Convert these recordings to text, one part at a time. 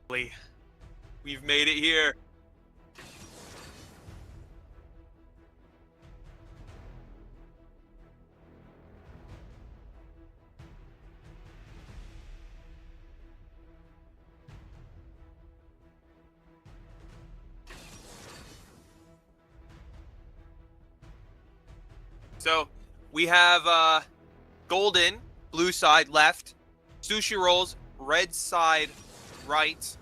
We've made it here. So we have golden, blue side left, sushi rolls, red side right.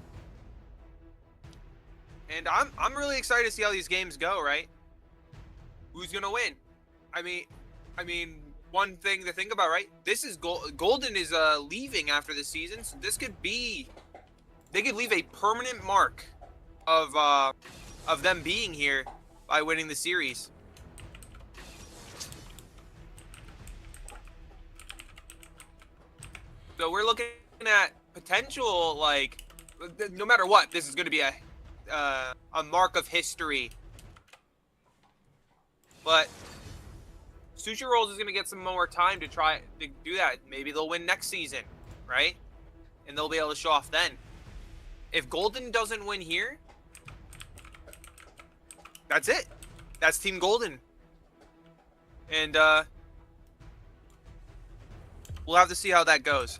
And I'm really excited to see how these games go, right? Who's gonna win? I mean, one thing to think about, right? This is golden is leaving after this season, so this could be they could leave a permanent mark of them being here by winning the series. So we're looking at potential, like, no matter what, this is going to be a mark of history. But Sushi Rolls is going to get some more time to try to do that. Maybe they'll win next season, right? And they'll be able to show off then. If Golden doesn't win here, that's it. That's Team Golden. And we'll have to see how that goes.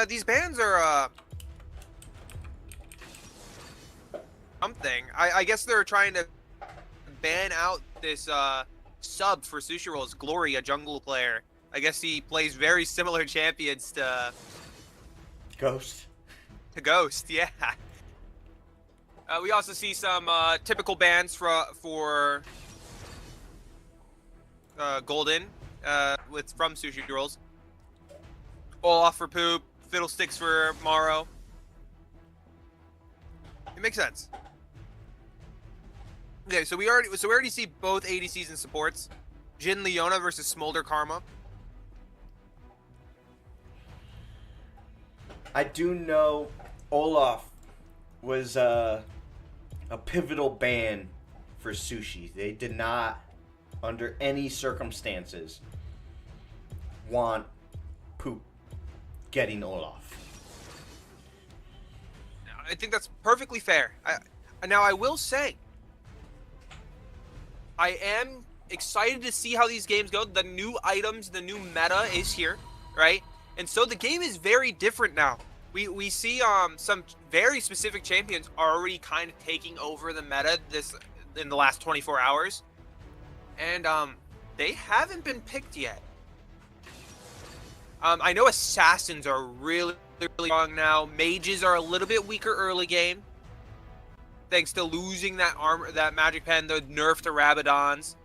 These bans are something. I guess they're trying to ban out this sub for Sushi Rolls, Glory, a jungle player. I guess he plays very similar champions to Ghost. To Ghost, yeah. We also see some typical bans for Golden from Sushi Rolls. Olaf for Poop, Fiddlesticks for Morrow. It makes sense. Okay, so we already see both ADCs and supports. Jin Leona versus Smolder Karma. I do know Olaf was a pivotal ban for Sushi. They did not, under any circumstances, want Poop getting Olaf. I think that's perfectly fair. Now, I will say, I am excited to see how these games go. The new items, the new meta is here, right? And so the game is very different now. We see some very specific champions are already kind of taking over the meta in the last 24 hours. And they haven't been picked yet. I know assassins are really strong now. Mages are a little bit weaker early game, thanks to losing that armor, that magic pen, the nerf to Rabadons,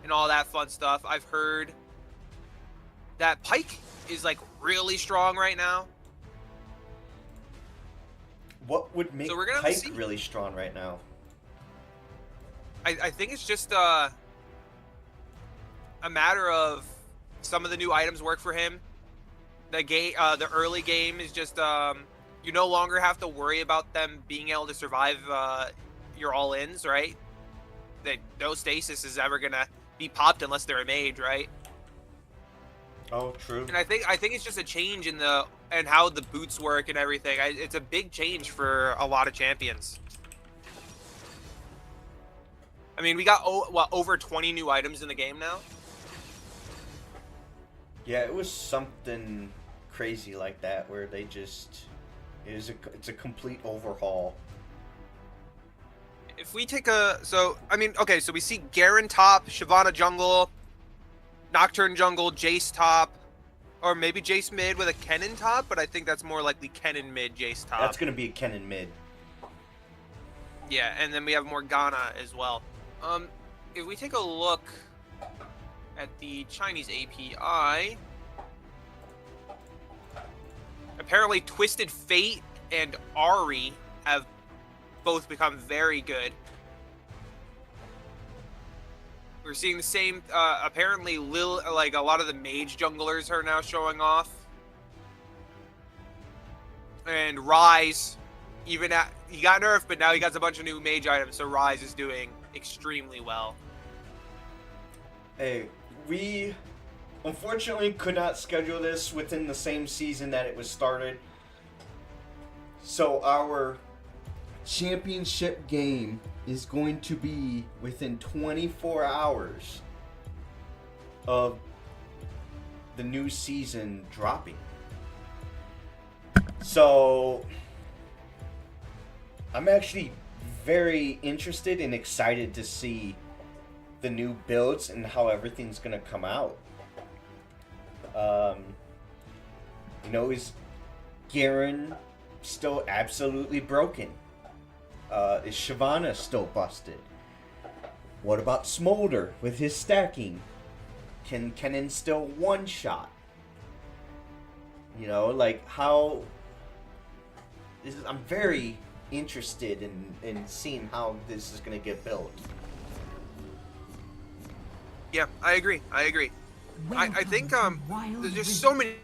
and all that fun stuff. I've heard that Pike is like really strong right now. What would make Pike really strong right now? I think it's just a matter of some of the new items work for him. The early game is just you no longer have to worry about them being able to survive your all-ins, right? That no stasis is ever gonna be popped unless they're a mage, right? Oh, true. And I think it's just a change in how the boots work and everything. It's a big change for a lot of champions. I mean, we got over 20 new items in the game now. Yeah, it was something crazy like that where they just it's a complete overhaul. If we take so we see Garen top, Shyvana jungle, Nocturne jungle, Jace top, or maybe Jace mid with a Kennen top, but I think that's more likely Kennen mid, Jace top. That's gonna be a Kennen mid. Yeah, and then we have Morgana as well. If we take a look at the Chinese API, apparently Twisted Fate and Ari have both become very good. We're seeing the same, apparently like a lot of the mage junglers are now showing off. And Ryze, he got nerfed, but now he got a bunch of new mage items, so Ryze is doing extremely well. Hey, we unfortunately could not schedule this within the same season that it was started. So our championship game is going to be within 24 hours of the new season dropping. So I'm actually very interested and excited to see the new builds and how everything's gonna come out. Is Garen still absolutely broken? Is Shyvana still busted? What about Smolder with his stacking? Can Kennen still one-shot? How... I'm very interested in seeing how this is going to get built. Yeah, I agree. I think there's just so many.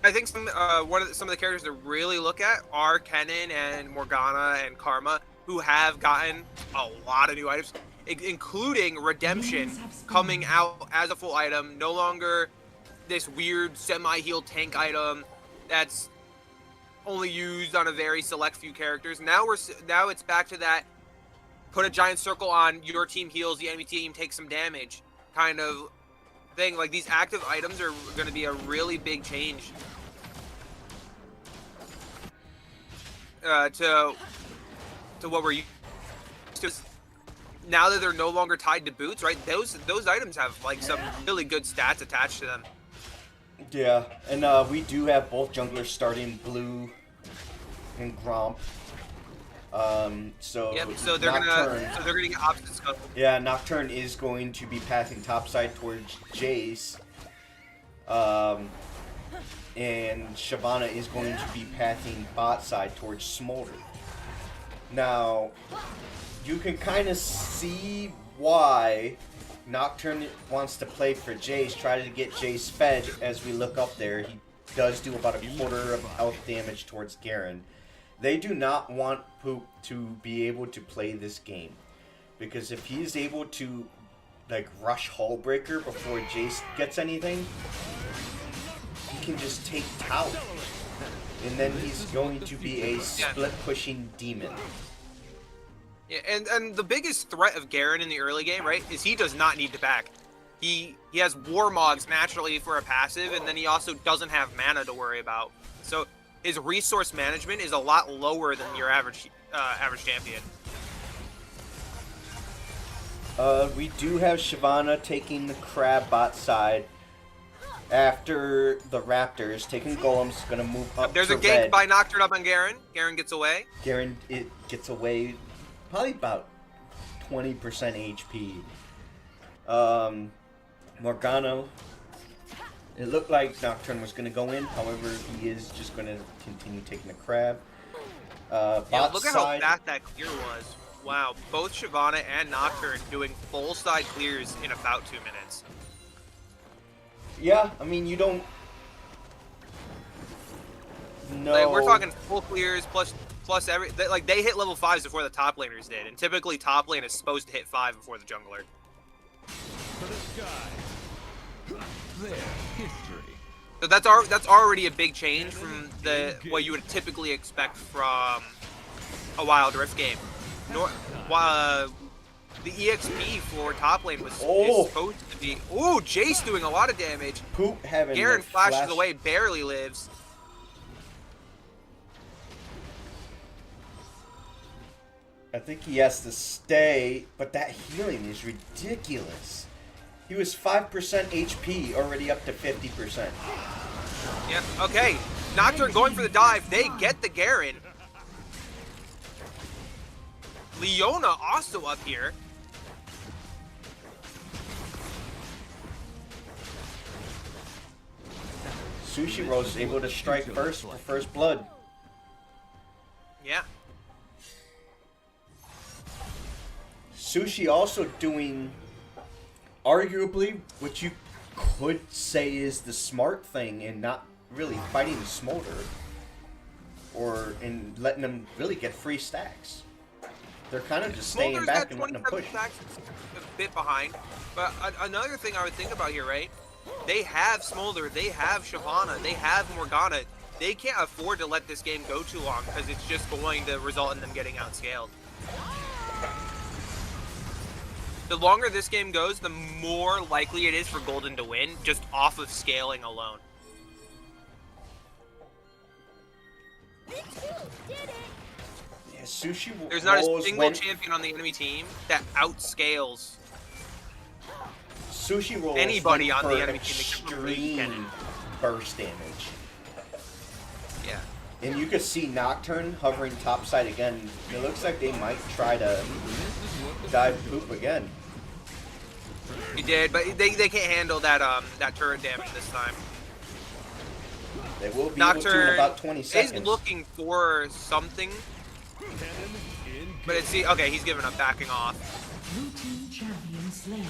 I think some of the characters to really look at are Kennen and Morgana and Karma, who have gotten a lot of new items, including Redemption coming out as a full item, no longer this weird semi-heal tank item that's only used on a very select few characters. Now it's back to that put a giant circle on your team heals, the enemy team takes some damage kind of thing. Like, these active items are going to be a really big change to what we're used to. Now that they're no longer tied to boots, right? Those items have like some really good stats attached to them. Yeah, and we do have both junglers starting blue and Gromp. So they're gonna get opposite scope. Yeah, Nocturne is going to be passing topside towards Jace. And Shyvana is going to be pathing bot side towards Smolder. Now, you can kind of see why Nocturne wants to play for Jace, try to get Jace fed. As we look up there, he does do about a quarter of health damage towards Garen. They do not want Poop to be able to play this game, because if he's able to rush Hullbreaker before Jace gets anything, he can just take Tower, and then he's going to be a split pushing demon. Yeah, and the biggest threat of Garen in the early game, right, is he does not need to back. He has Warmogs naturally for a passive, and then he also doesn't have mana to worry about. So his resource management is a lot lower than your average champion. We do have Shyvana taking the crab bot side after the Raptors, taking Golem's going to move up. There's to a gank red. by Nocturne up on Garen. Garen gets away. Garen gets away, probably about 20% HP. Morgana, it looked like Nocturne was going to go in, however, he is just going to continue taking the crab. Yeah, look at how fast that clear was. Wow, both Shyvana and Nocturne doing full side clears in about 2 minutes. Yeah, I mean, you don't know. Like, we're talking full clears plus every. They hit level 5s before the top laners did, and typically top lane is supposed to hit 5 before the jungler. For the sky, their history. So that's already a big change from what you would typically expect from a Wild Rift game. The EXP for top lane is supposed to be. Ooh, Jace doing a lot of damage. Poop having Garen flashes away, barely lives. I think he has to stay, but that healing is ridiculous. He was 5% HP, already up to 50%. Yeah, okay. Nocturne going for the dive. They get the Garen. Leona also up here. Sushi was able to strike first for first blood. Yeah. Sushi also doing arguably what you could say is the smart thing and not really fighting Smolder and letting them really get free stacks. They're kind of just staying back and letting them push. Stacks, a bit behind, but another thing I would think about here, right? They have Smolder, they have Shyvana, they have Morgana. they can't afford to let this game go too long because it's just going to result in them getting outscaled. The longer this game goes, the more likely it is for Golden to win, just off of scaling alone. Yeah, Sushi There's not a rolls single champion on the enemy team that outscales Sushi rolls anybody went on the for enemy team except for Lee extreme burst damage. Yeah. And you could see Nocturne hovering topside again. It looks like they might try to dive poop again. He did, but they can't handle that that turret damage this time. They will be able to in about 20 seconds. Is looking for something, but it's okay. He's giving up, backing off. Blue team champion slain.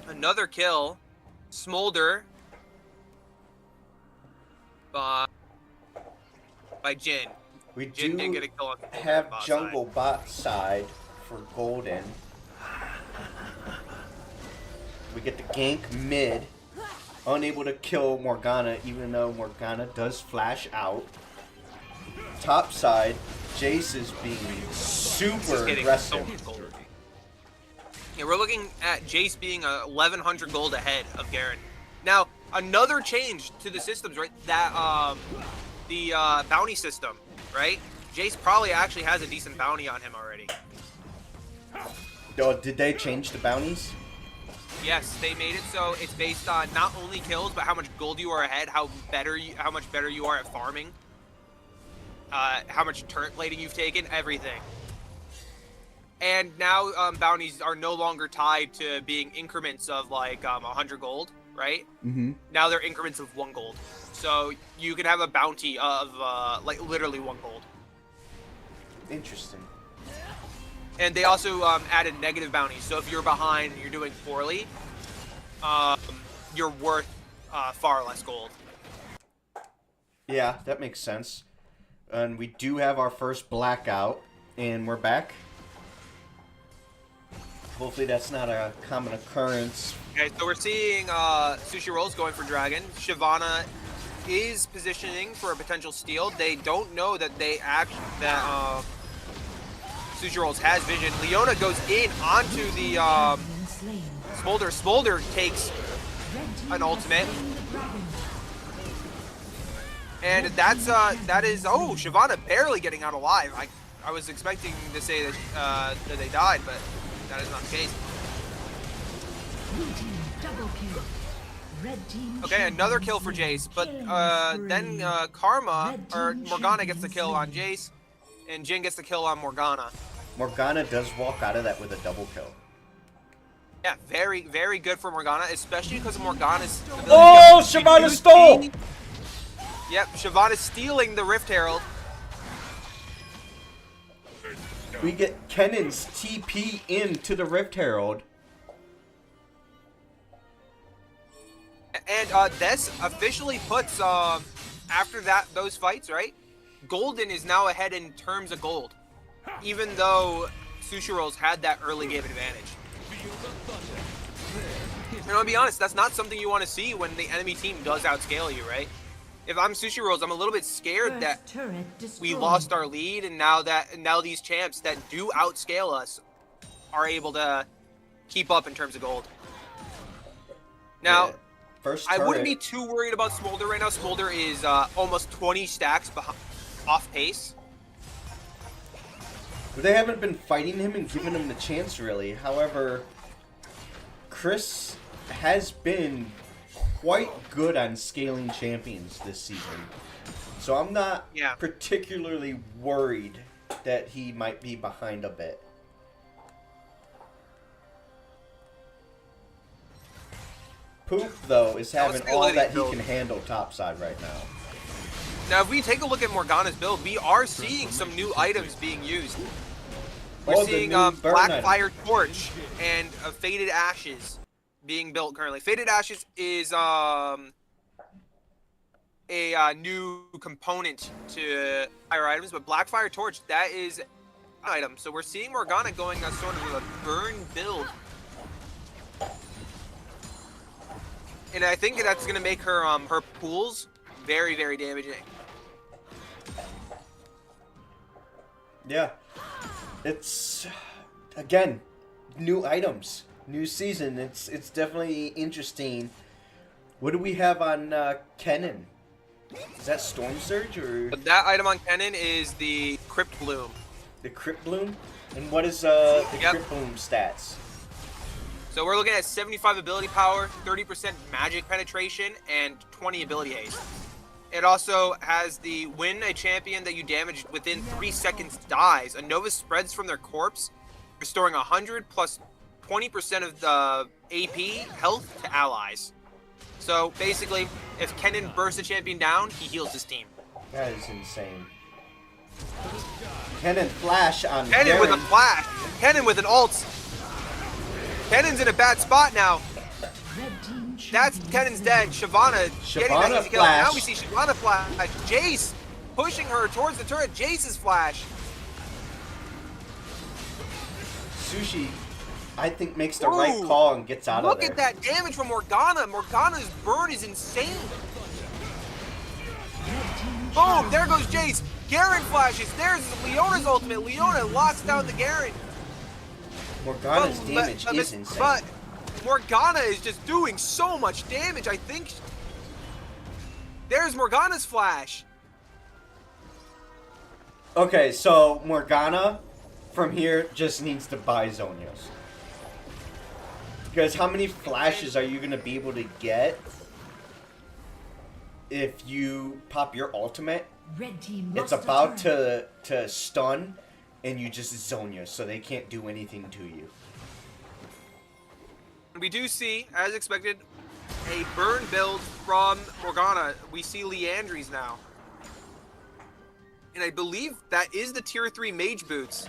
Another kill, Smolder by Jin. We Jin do did get a kill on the have bot jungle side. bot side for Golden. We get the gank mid. Unable to kill Morgana, even though Morgana does flash out. Top side, Jace is being super Getting aggressive. so much gold. Yeah, we're looking at Jace being 1,100 gold ahead of Garen. Now, another change to the systems, right? That the bounty system, right? Jace probably actually has a decent bounty on him already. Oh, did they change the bounties? Yes, they made it so it's based on not only kills, but how much gold you are ahead, how much better you are at farming, how much turret plating you've taken, everything. And now bounties are no longer tied to being increments of like 100 gold, right? Mm-hmm. Now they're increments of 1 gold. So you can have a bounty of like literally 1 gold. Interesting. And they also added negative bounties. So if you're behind and you're doing poorly, you're worth far less gold. Yeah, that makes sense. And we do have our first blackout, and we're back. Hopefully that's not a common occurrence. Okay, so we're seeing Sushi Rolls going for Dragon. Shyvana is positioning for a potential steal. They don't know that Sushi Rolls has vision. Leona goes in onto the Smolder. Smolder takes an ultimate. And that is Shyvana barely getting out alive. I was expecting to say that that they died, but that is not the case. Okay, another kill for Jace, but then Karma or Morgana gets the kill on Jace, and Jin gets the kill on Morgana. Morgana does walk out of that with a double kill. Yeah, very, very good for Morgana, especially because of Morgana's ability. Oh, Shyvana stole! Yep, Shyvana's stealing the Rift Herald. We get Kennan's TP into the Rift Herald. And this officially puts, after those fights, right? Golden is now ahead in terms of gold, even though Sushi Rolls had that early game advantage. And I'll be honest, that's not something you want to see when the enemy team does outscale you, right? If I'm Sushi Rolls, I'm a little bit scared that we lost our lead, and now these champs that do outscale us are able to keep up in terms of gold. Now, Yeah. First I wouldn't turret. be too worried about Smolder right now. Smolder is almost 20 stacks off pace. They haven't been fighting him and giving him the chance, really. However, Chris has been quite good on scaling champions this season. So I'm not particularly worried that he might be behind a bit. Poop, though, is having all that he can handle topside right now. Now, if we take a look at Morgana's build, we are seeing some new items being used. We're Oh, the seeing new burn Black item. Fire Torch and Faded Ashes being built currently. Faded Ashes is a new component to fire items, but Black Fire Torch, that is an item. So we're seeing Morgana going a sort of a burn build. and I think that's gonna make her her pools very, very damaging. Yeah. It's, again, new items, new season. It's definitely interesting. What do we have on Kennen? Is that Storm Surge or But that item on Kennen is the Crypt Bloom. the Crypt Bloom? And what is the Yep. Crypt Bloom stats? So we're looking at 75 ability power, 30% magic penetration, and 20 ability haste. It also has the when a champion that you damaged within 3 seconds dies, a Nova spreads from their corpse, restoring 100 plus 20% of the AP health to allies. So basically, if Kennen bursts a champion down, he heals his team. That is insane. Kennen flash on Kennen with a Garen. flash. Kennen with an ult. Kennen's in a bad spot now. Red team That's Kennen's dead. Shyvana getting that Shyvana easy kill. Now flash. we see Shyvana flash. Jace pushing her towards the turret. Jace's flash. Sushi, I think, makes the right Ooh, call and gets out of Look there. at that damage from Morgana. Morgana's burn is insane. Boom, there goes Jace. Garen flashes. There's Leona's ultimate. Leona locks down the Garen. Morgana's damage but- is insane. But Morgana is just doing so much damage. I think there's Morgana's flash. Okay, so Morgana from here just needs to buy Zonios. Because how many flashes are you going to be able to get if you pop your ultimate? Red team It's lost a about turret. to stun and you just Zonia, so they can't do anything to you. We do see, as expected, a burn build from Morgana. We see Leandries now. And I believe that is the tier 3 mage boots.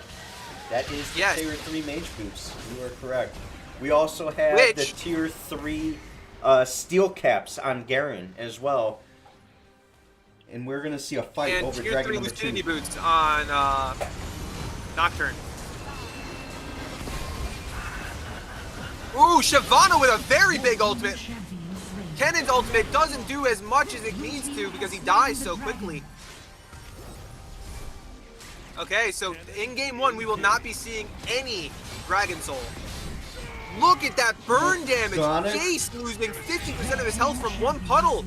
That is the Yes. tier 3 mage boots. You are correct. We also have the Which- tier 3 steel caps on Garen as well. And we're going to see a fight And over tier Dragon 3 number Lucidity 2. boots on Nocturne. Ooh, Shyvana with a very big ultimate. Champion slain. Kennen's ultimate doesn't do as much as it needs to because he dies so quickly. Okay, so in game 1, we will not be seeing any Dragon Soul. Look at that burn damage. Morgana. Jace losing 50% of his health from one puddle.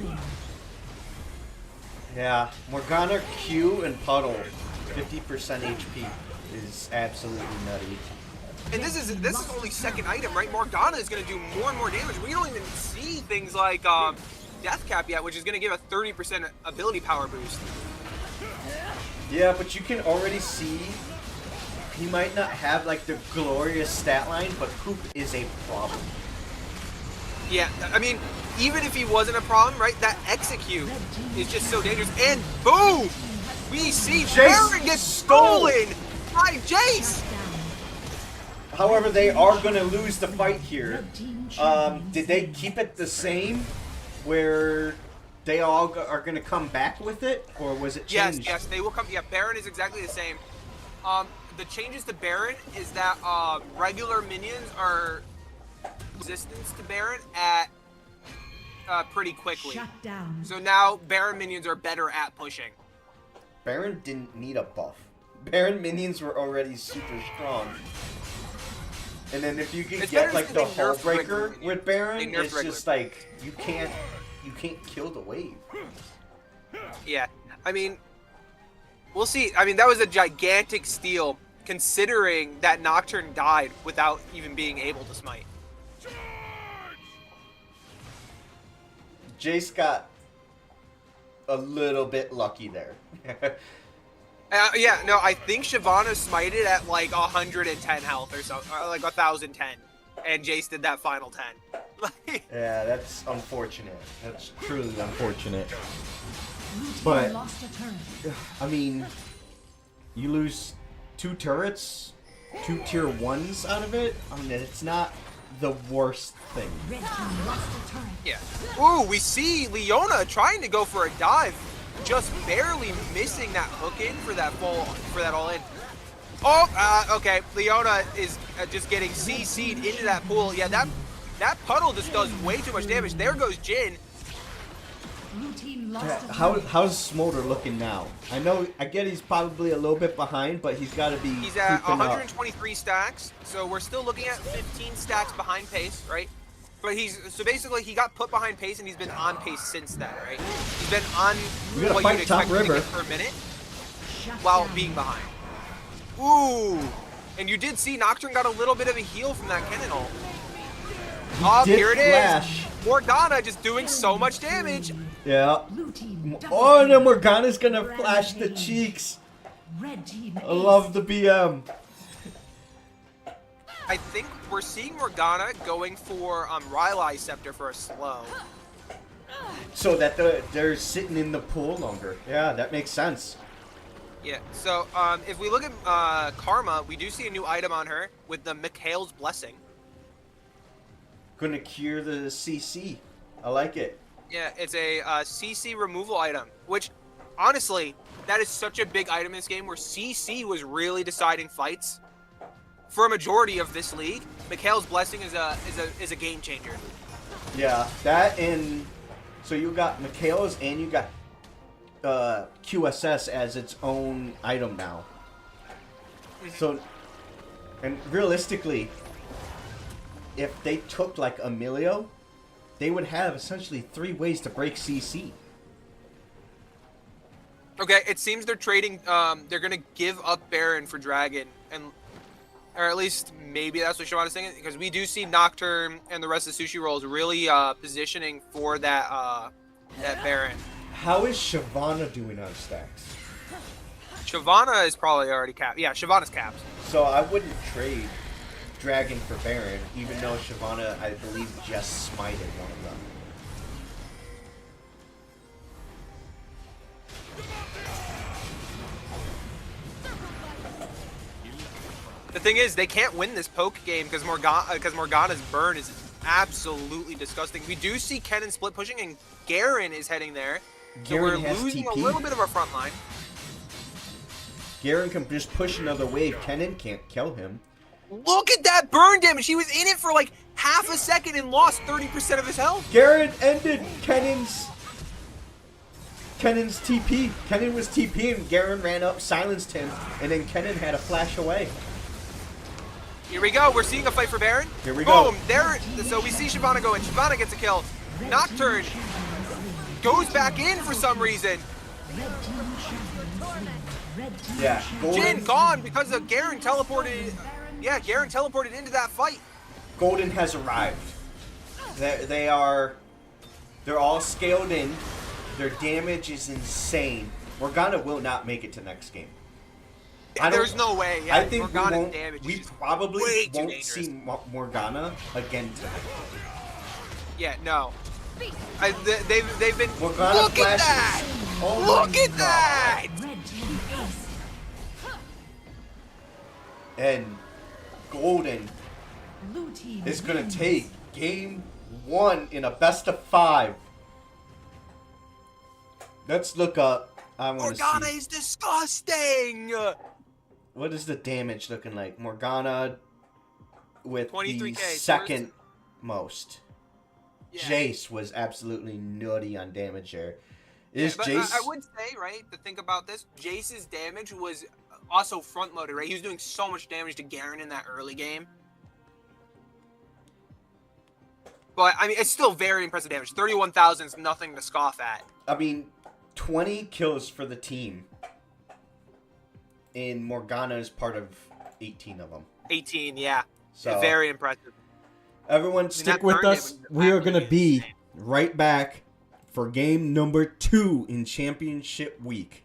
Yeah, Morgana, Q, and Puddle, 50% HP is absolutely nutty. And this is only second item, right? Morgana is going to do more and more damage. We don't even see things like Death Cap yet, which is going to give a 30% ability power boost. Yeah, but you can already see he might not have like the glorious stat line, but Poop is a problem. Yeah, I mean, even if he wasn't a problem, right? That execute is just so dangerous. And boom! We see Jace Baron gets stole. stolen by Jace! However, they are going to lose the fight here. Did they keep it the same, where they all are going to come back with it, or was it Yes, changed? yes, they will come. Yeah, Baron is exactly the same. The changes to Baron is that regular minions are resistance to Baron at pretty quickly. Shut down. So now Baron minions are better at pushing. Baron didn't need a buff. Baron minions were already super strong. And then if you could It's get better like than the they nerfed hull regular breaker minions. with Baron, They nerfed it's regular. just like you can't kill the wave. Yeah, I mean, we'll see. I mean, that was a gigantic steal, considering that Nocturne died without even being able to smite. Jace got a little bit lucky there. Yeah, no, I think Shyvana smited at like 110 health or something, or like 1,010, and Jace did that final 10. Yeah, that's unfortunate. That's truly unfortunate. Blue team But- lost a turret. I mean, you lose 2 turrets, 2 tier 1s out of it. I mean, it's not the worst thing. Red team lost a turret. Yeah. Ooh, we see Leona trying to go for a dive, just barely missing that hook in for that all in. Oh, okay. Leona is just getting CC'd into that pool. Yeah, that That puddle just does way too much damage. There goes Jin. Blue team lost a How's Smolder looking now? I get he's probably a little bit behind, but he's got to be He's at creeping up. 123 stacks, so we're still looking at 15 stacks behind pace, right? But so basically he got put behind pace and he's been on pace since then, right? He's been on We gotta what fight you'd top expect to river. get per minute shut while down. being behind. Ooh, and you did see Nocturne got a little bit of a heal from that cannon ult. Oh, did here it flash. is. Morgana just doing so much damage. Yeah. Blue team double Oh, and then kill. Morgana's gonna flash the cheeks. Red team I love the BM. I think we're seeing Morgana going for Rylai Scepter for a slow. So that they're sitting in the pool longer. Yeah, that makes sense. Yeah, so if we look at Karma, we do see a new item on her with the Mikhail's Blessing. Gonna cure the CC. I like it. Yeah, it's a CC removal item, which, honestly, that is such a big item in this game where CC was really deciding fights. For a majority of this league, Mikhail's Blessing is a game changer. Yeah, that and so you got Mikhail's and you got QSS as its own item now. So, and realistically, if they took like Emilio, they would have essentially 3 ways to break CC. Okay, it seems they're trading. They're gonna give up Baron for Dragon, or at least maybe that's what Shyvana's saying. Because we do see Nocturne and the rest of the Sushi rolls really positioning for that Baron. How is Shyvana doing on stacks? Shyvana is probably already capped. Yeah, Shyvana's capped. So I wouldn't trade Dragon for Baron, even though Shyvana, I believe, just smited one of them. The thing is, they can't win this poke game because Morgana's burn is absolutely disgusting. We do see Kennen split pushing, and Garen is heading there. So Garen we're has losing TP. a little bit of our front line. Garen can just push another wave. Kennen can't kill him. Look at that burn damage. He was in it for like half a second and lost 30% of his health. Garen ended Kennen's TP. Kennen was TP and Garen ran up, silenced him, and then Kennen had a flash away. Here we go. We're seeing a fight for Baron. Here we go. Boom. There. So we see Shyvana go in. Shyvana gets a kill. Nocturne goes back in for some reason. Red team champion. Red team Yeah, champion. Jin gone because of Garen teleported. Yeah, Garen teleported into that fight. Golden has arrived. They're all scaled in. Their damage is insane. Morgana will not make it to next game. There's no way. Yeah, I think Morgana's damage we is just probably way too won't dangerous. see Morgana again tonight. Yeah, no. They've been. Morgana Look at flashes. that! Oh Look my at God. that! Red team ace. And Golden Blue team is going wins. to take game 1 in a best of 5. Let's look up. I want to Morgana see. is disgusting. What is the damage looking like? Morgana with the 23K, so second most. Yeah. Jace was absolutely nutty on damage there. Is But Jace... I would say, right, to think about this, Jace's damage was also front loaded, right? He was doing so much damage to Garen in that early game. But I mean, it's still very impressive damage. 31,000 is nothing to scoff at. I mean, 20 kills for the team. And Morgana is part of 18 of them. 18, yeah. So, Very impressive. everyone stick that with burn us. damage We are actually going to is be insane. right back for game number 2 in Championship Week.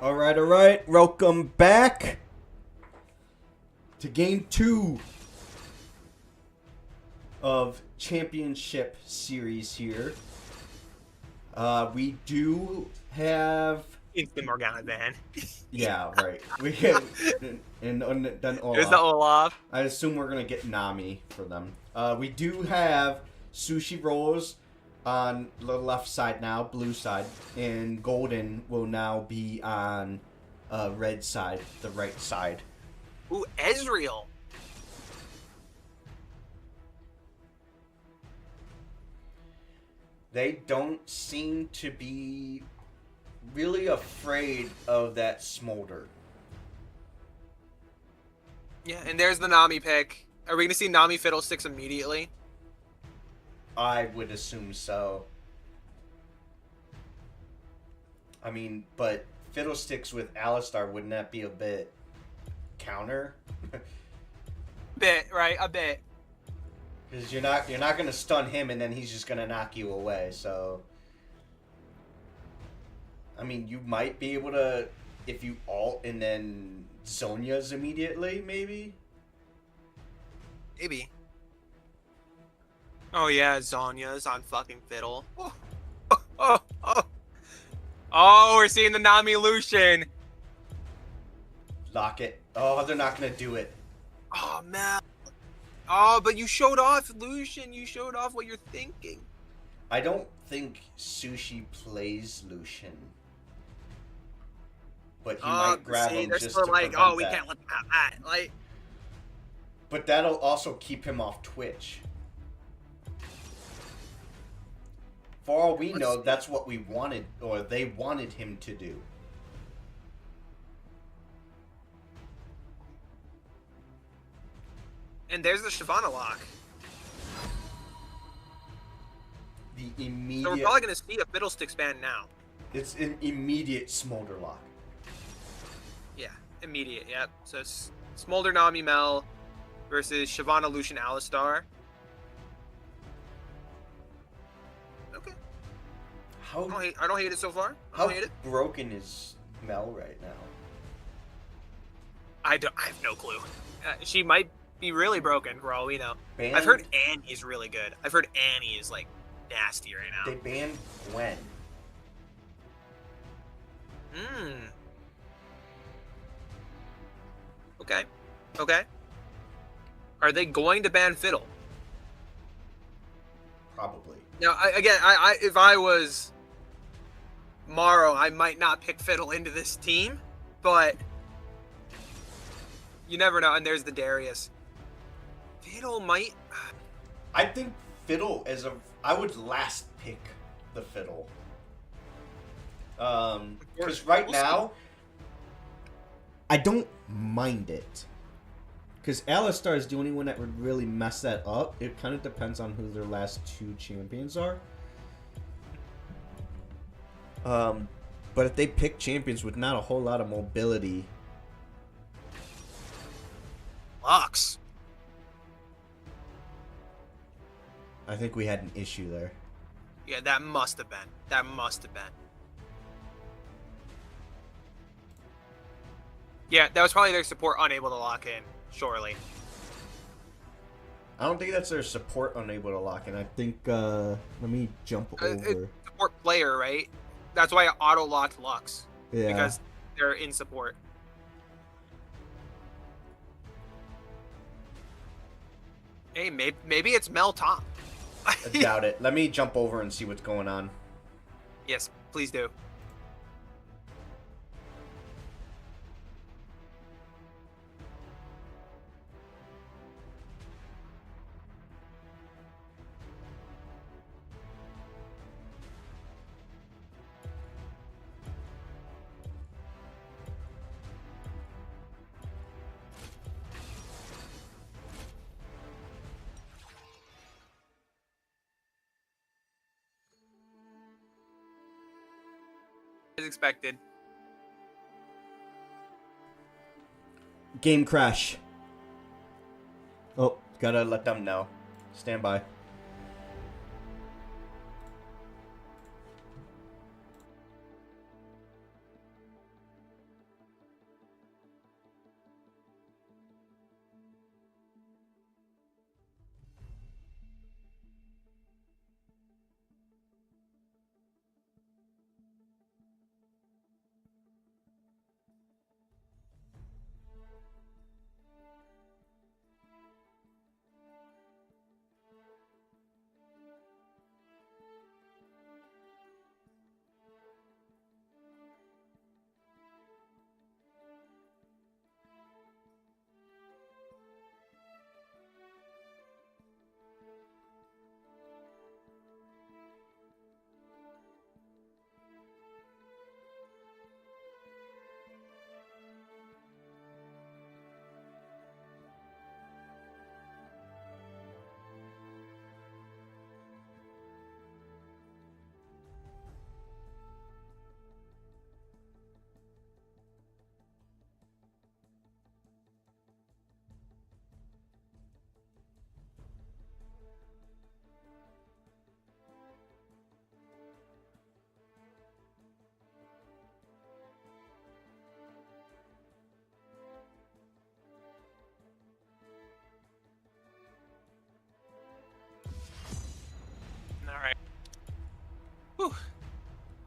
All right. Welcome back to game 2 of Championship Series here. We do have... Instant Morgana ban. Yeah, right. We can... and then Olaf. There's the Olaf. I assume we're going to get Nami for them. We do have Sushi Rolls on the left side now, blue side, and Golden will now be on red side, the right side. Ooh, Ezreal. They don't seem to be really afraid of that Smolder. Yeah, and there's the Nami pick. Are we going to see Nami Fiddlesticks immediately? I would assume so. I mean, but Fiddlesticks with Alistar, wouldn't that be a bit counter? Bit, right? A bit. Because you're not gonna stun him and then he's just gonna knock you away. So, I mean, you might be able to if you ult and then Zhonya's immediately, maybe. Maybe. Oh yeah, Zonya's on fucking Fiddle. Oh, we're seeing the Nami Lucian. Lock it. Oh, they're not gonna do it. Oh man. Oh, but you showed off Lucian. You showed off what you're thinking. I don't think Sushi plays Lucian. But he might grab him they're just still to like, prevent oh, we that. can't let them have that. Like, But that'll also keep him off Twitch. For all we know, that's what we wanted, or they wanted him to do. and there's the Shyvana lock. The So we're immediate... probably gonna see a Fiddlesticks ban now. It's an immediate Smolder lock. Yeah, immediate. Yep. So it's Smolder Nami Mel versus Shyvana Lucian Alistar. Okay. How I don't hate it so far. I how don't hate it. broken is Mel right now? I have no clue. She might be really broken for all we know. Banned, I've heard Annie's really good. I've heard Annie is like nasty right now. they banned Gwen. Okay. Okay. Are they going to ban Fiddle? Probably. Now, I if I was Morrow, I might not pick Fiddle into this team, but you never know. And there's the Darius. Fiddle might. I think Fiddle I would last pick the Fiddle. Because right We'll now, I don't mind it. Because Alistar is the only one that would really mess that up. It kind of depends on who their last 2 champions are. But if they pick champions with not a whole lot of mobility... Lux. I think we had an issue there. Yeah, that must have been. That must have been. Yeah, that was probably their support unable to lock in. Surely. I don't think that's their support unable to lock in. I think, let me jump over. Support player, right? That's why I auto-locked Lux. Yeah. Because they're in support. Hey, maybe it's Mel top. I doubt it. Let me jump over and see what's going on. Yes, please do. As expected. Game crash. Oh, gotta let them know. Stand by.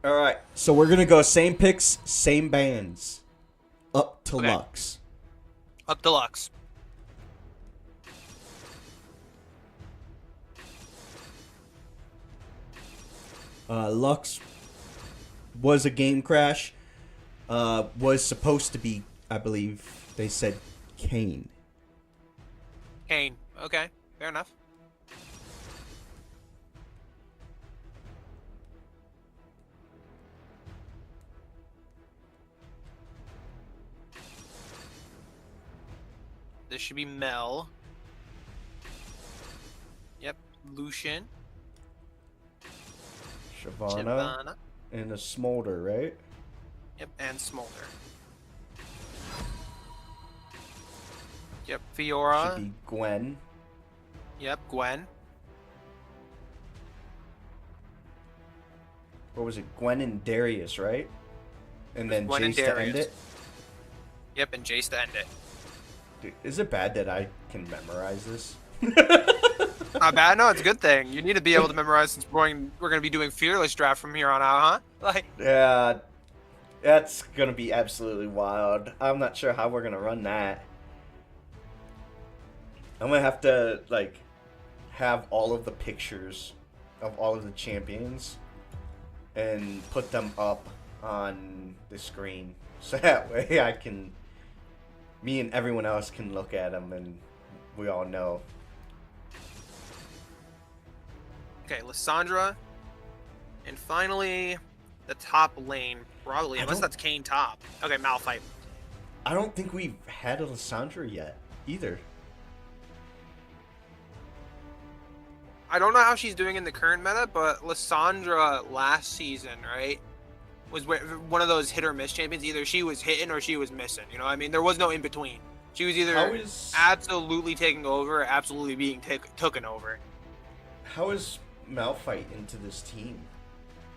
All right, so we're gonna go same picks, same bands, up to Okay. Lux. Up deluxe. Lux was a game crash. Was supposed to be, I believe they said, Kane. Kane. Okay, fair enough. This should be Mel. Yep, Lucian. Shyvana Shyvana. and a Smolder, right? Yep, and Smolder. Yep, Fiora. Should be Gwen. Yep, Gwen. What was it? Gwen and Darius, right? And then Gwen and Jace to end Darius. it. Yep, and Jace to end it. Dude, is it bad that I can memorize this? Not bad. No, it's a good thing. You need to be able to memorize since we're going to be doing Fearless Draft from here on out, huh? Like, Yeah, that's gonna be absolutely wild. I'm not sure how we're gonna run that. I'm gonna have to like have all of the pictures of all of the champions and put them up on the screen so that way me and everyone else can look at them and we all know. okay, Lissandra. And finally, the top lane. Probably, I unless don't- that's Kane top. Okay, Malphite. I don't think we've had a Lissandra yet either. I don't know how she's doing in the current meta, but Lissandra last season, right, was one of those hit or miss champions. Either she was hitting or she was missing. You know what I mean? There was no in between. She was either How is absolutely taking over or absolutely being taken over. how is Malphite into this team?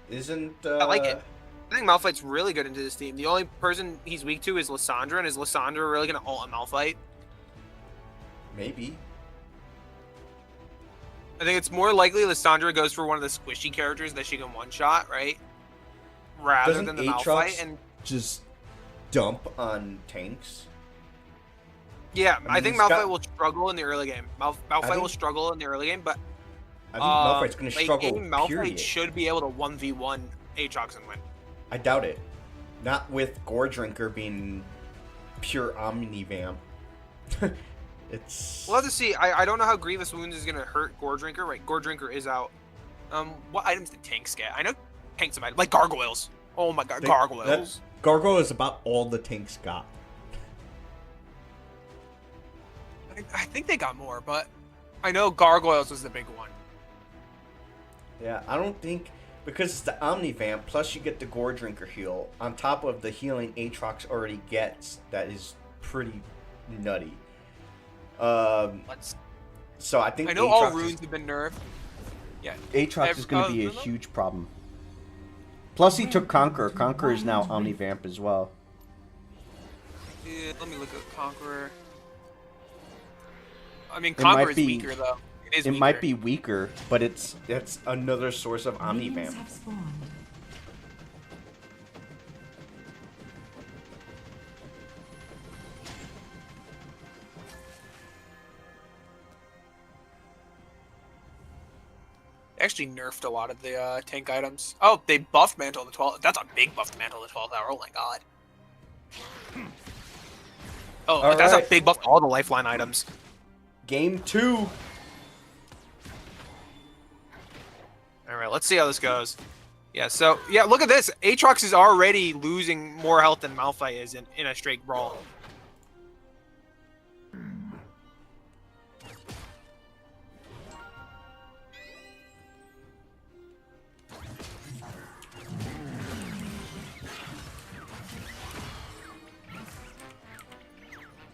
Isn't I like it. I think Malphite's really good into this team. The only person he's weak to is Lissandra, and is Lissandra really going to ult a Malphite? Maybe. I think it's more likely Lissandra goes for one of the squishy characters that she can one-shot, right? Rather Doesn't than the Aatrox Malphite. And just dump on tanks? yeah, I mean, think he's Malphite got- will struggle in the early game. Malphite think- will struggle in the early game, but I think Malphite's going to late struggle, game, Malphite period. should be able to 1v1 Aatrox and win. I doubt it. Not with Gore Drinker being pure Omnivamp. It's... We'll have to see. I don't know how Grievous Wounds is going to hurt Gore Drinker. Right, Gore Drinker is out. What items did tanks get? I know tanks have items, like gargoyles. Oh my god, gargoyles. Gargoyle is about all the tanks got. I think they got more, but I know gargoyles was the big one. Yeah, I don't think... Because it's the Omnivamp, plus you get the Gore Drinker heal, on top of the healing Aatrox already gets, that is pretty nutty. Let's. So I think I know Aatrox all is- runes have been nerfed. Yeah. Aatrox is going to be a no. huge problem. Plus, he took Conqueror. Conqueror is now Omnivamp as well. Yeah, let me look at Conqueror. I mean, It Conqueror might is be- weaker though. It is. Might weaker. be weaker, but it's It's another source of Minions Omnivamp. have spawned. They actually nerfed a lot of the tank items. Oh, they buffed Mantle of the 12th. That's a big buff to Mantle of the 12th hour. Oh my god. Oh, All that's right. a big buff to all the lifeline items. Game 2. All right, let's see how this goes. Yeah, so, yeah, look at this. Aatrox is already losing more health than Malphite is in a straight brawl.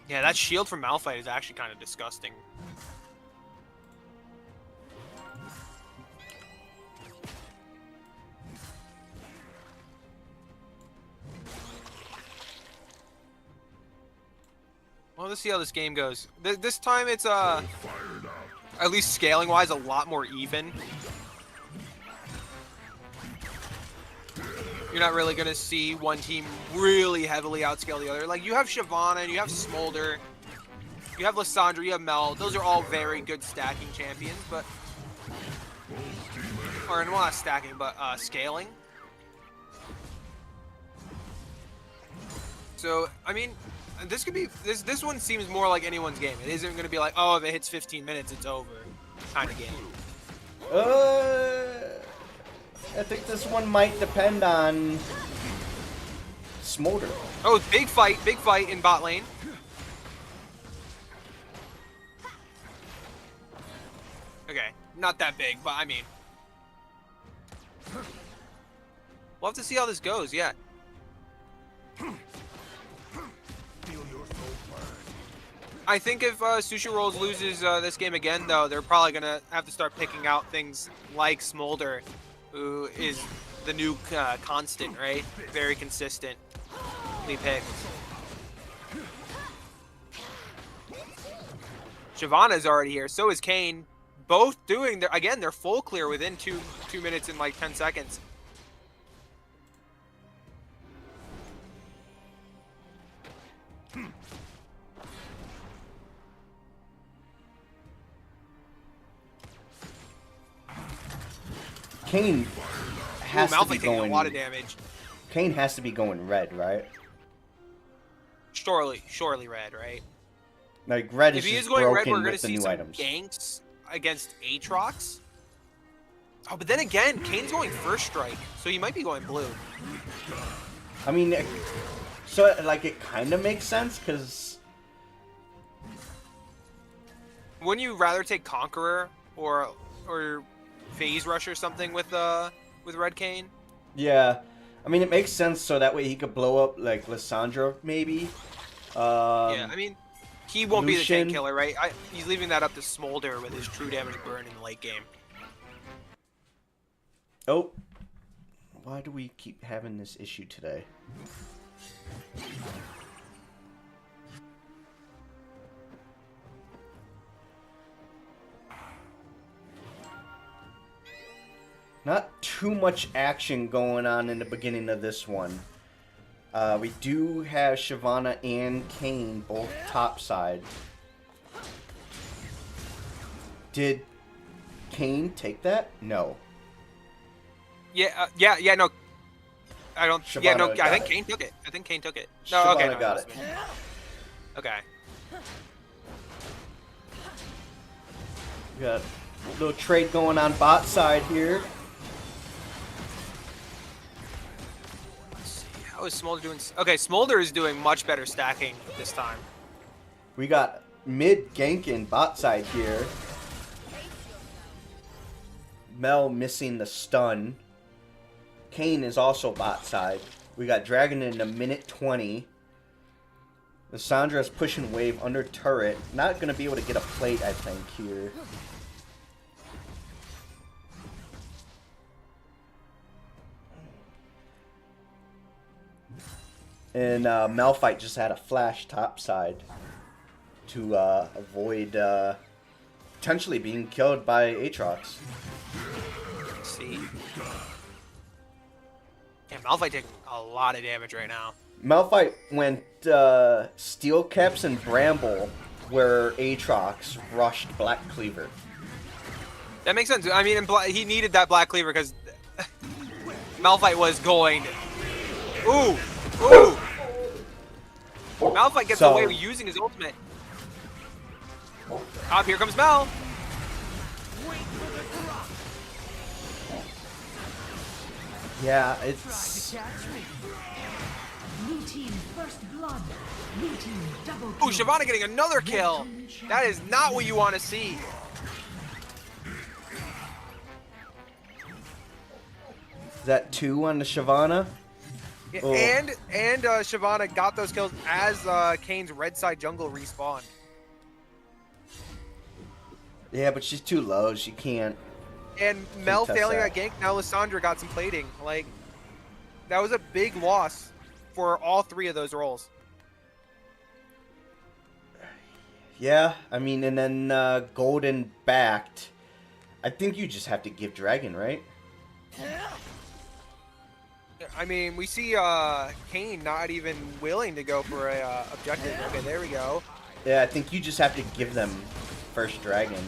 Yeah, that shield from Malphite is actually kind of disgusting. Well, let's see how this game goes. This time it's at least scaling wise a lot more even. You're not really gonna see one team really heavily outscale the other. Like you have Shyvana and you have Smolder, you have Lissandra, you have Mel. Those are all very good stacking champions, but or not stacking, but scaling. So I mean, this could be this one seems more like anyone's game. It isn't gonna be like, oh, if it hits 15 minutes, it's over, kind of game. I think this one might depend on Smolder. Oh, big fight in bot lane. Okay, not that big, but I mean, we'll have to see how this goes. Yeah. I think if Sushi Rolls loses this game again, though, they're probably gonna have to start picking out things like Smolder, who is the new constant, right? Very consistently picked. Shyvana's already here. So is Kane. Both doing their full clear within two minutes and like 10 seconds. Kane has to be taking going a lot of damage. Kane has to be going red, right? Surely red, right? Like red If is he just is going red, broken we're going to with the see new some items. ganks against Aatrox. Oh, but then again, Kane's going first strike, so he might be going blue. I mean, so like it kind of makes sense because Wouldn't you rather take Conqueror or Phase Rush or something with Red Kane? yeah, I mean it makes sense so that way he could blow up like Lissandra maybe. Yeah, I mean, he won't be the Lucian. tank killer, right? He's leaving that up to Smolder with his true damage burn in the late game. Oh, why do we keep having this issue today? Not too much action going on in the beginning of this one. We do have Shyvana and Kane both topside. Did Kane take that? No. Yeah, no. I don't. Yeah, no. Shyvana I got think it. Kane took it. I think Kane took it. No, Shyvana okay, no, got must it. have been. Okay. We got a little trade going on bot side here. Let's see. How is Smolder doing? Okay, Smolder is doing much better stacking this time. We got mid ganking bot side here. Mel missing the stun. Kane is also bot side. We got Dragon in a minute 20. Lissandra's pushing wave under turret. Not going to be able to get a plate, I think, here. And Malphite just had a flash topside to avoid potentially being killed by Aatrox. Let's see. Yeah, Malphite taking a lot of damage right now. Malphite went Steel Caps and Bramble, where Aatrox rushed Black Cleaver. That makes sense. I mean, he needed that Black Cleaver because Malphite was going. Ooh! Ooh! Malphite gets away with using his ultimate. Up here comes Mel. Yeah, it's... Blue team first blood. Blue team double Ooh, kill. Shyvana getting another kill. That is not what you want to see. Is that 2 on the Shyvana? Yeah, Oh. and Shyvana got those kills as Kane's red side jungle respawned. Yeah, but she's too low. She can't. And Mel Contest failing that. that gank, now Lissandra got some plating. Like, that was a big loss for all three of those roles. Yeah, I mean, and then Golden backed. I think you just have to give Dragon, right? I mean, we see Kane not even willing to go for a objective. Okay, there we go. Yeah, I think you just have to give them first dragon.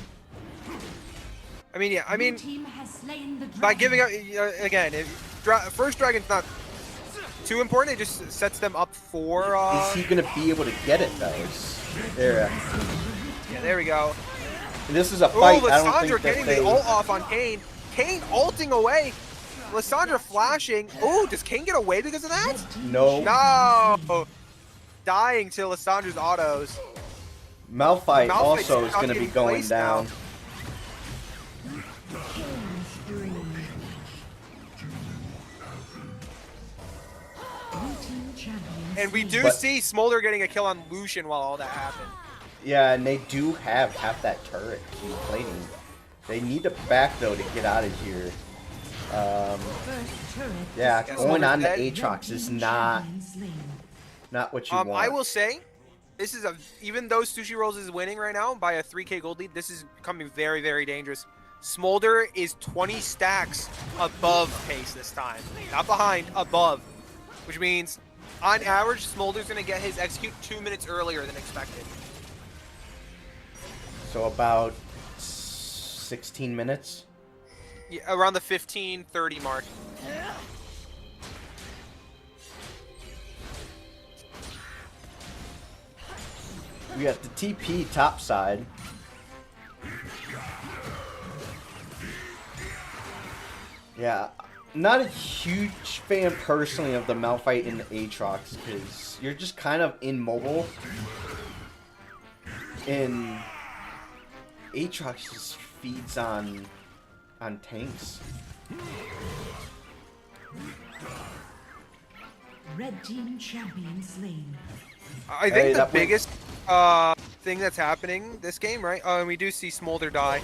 I mean, yeah, I mean, Team has slain the by dragon. giving up, again, first dragon's not too important. It just sets them up for. Is he gonna be able to get it though? There. Yeah, there we go. This is a Oh, fight. I don't Lissandra think that getting they. the ult off on Kane. Kane ulting away. Lissandra flashing. Oh, does Kane get away because of that? No. No. Dying to Lissandra's autos. Malphite Malphite's also is stuck gonna be in going place down. now. And we do But- see Smolder getting a kill on Lucian while all that happened. Yeah, and they do have half that turret in plating. They need to back though to get out of here. Yeah, Yeah, going on to dead. Aatrox is not what you want. I will say, this is even though Sushi Rolls is winning right now by a 3k gold lead, this is becoming very, very dangerous. Smolder is 20 stacks above pace this time. Not behind, above. Which means, on average, Smolder's going to get his execute 2 minutes earlier than expected. So about 16 minutes. Yeah, around the 15-30 mark. We got the TP top side. Yeah, not a huge fan personally of the Malphite in the Aatrox because you're just kind of immobile. And Aatrox just feeds on tanks. Red team champion slain. I think Hey, the that went- biggest thing that's happening this game, right? And we do see Smolder die.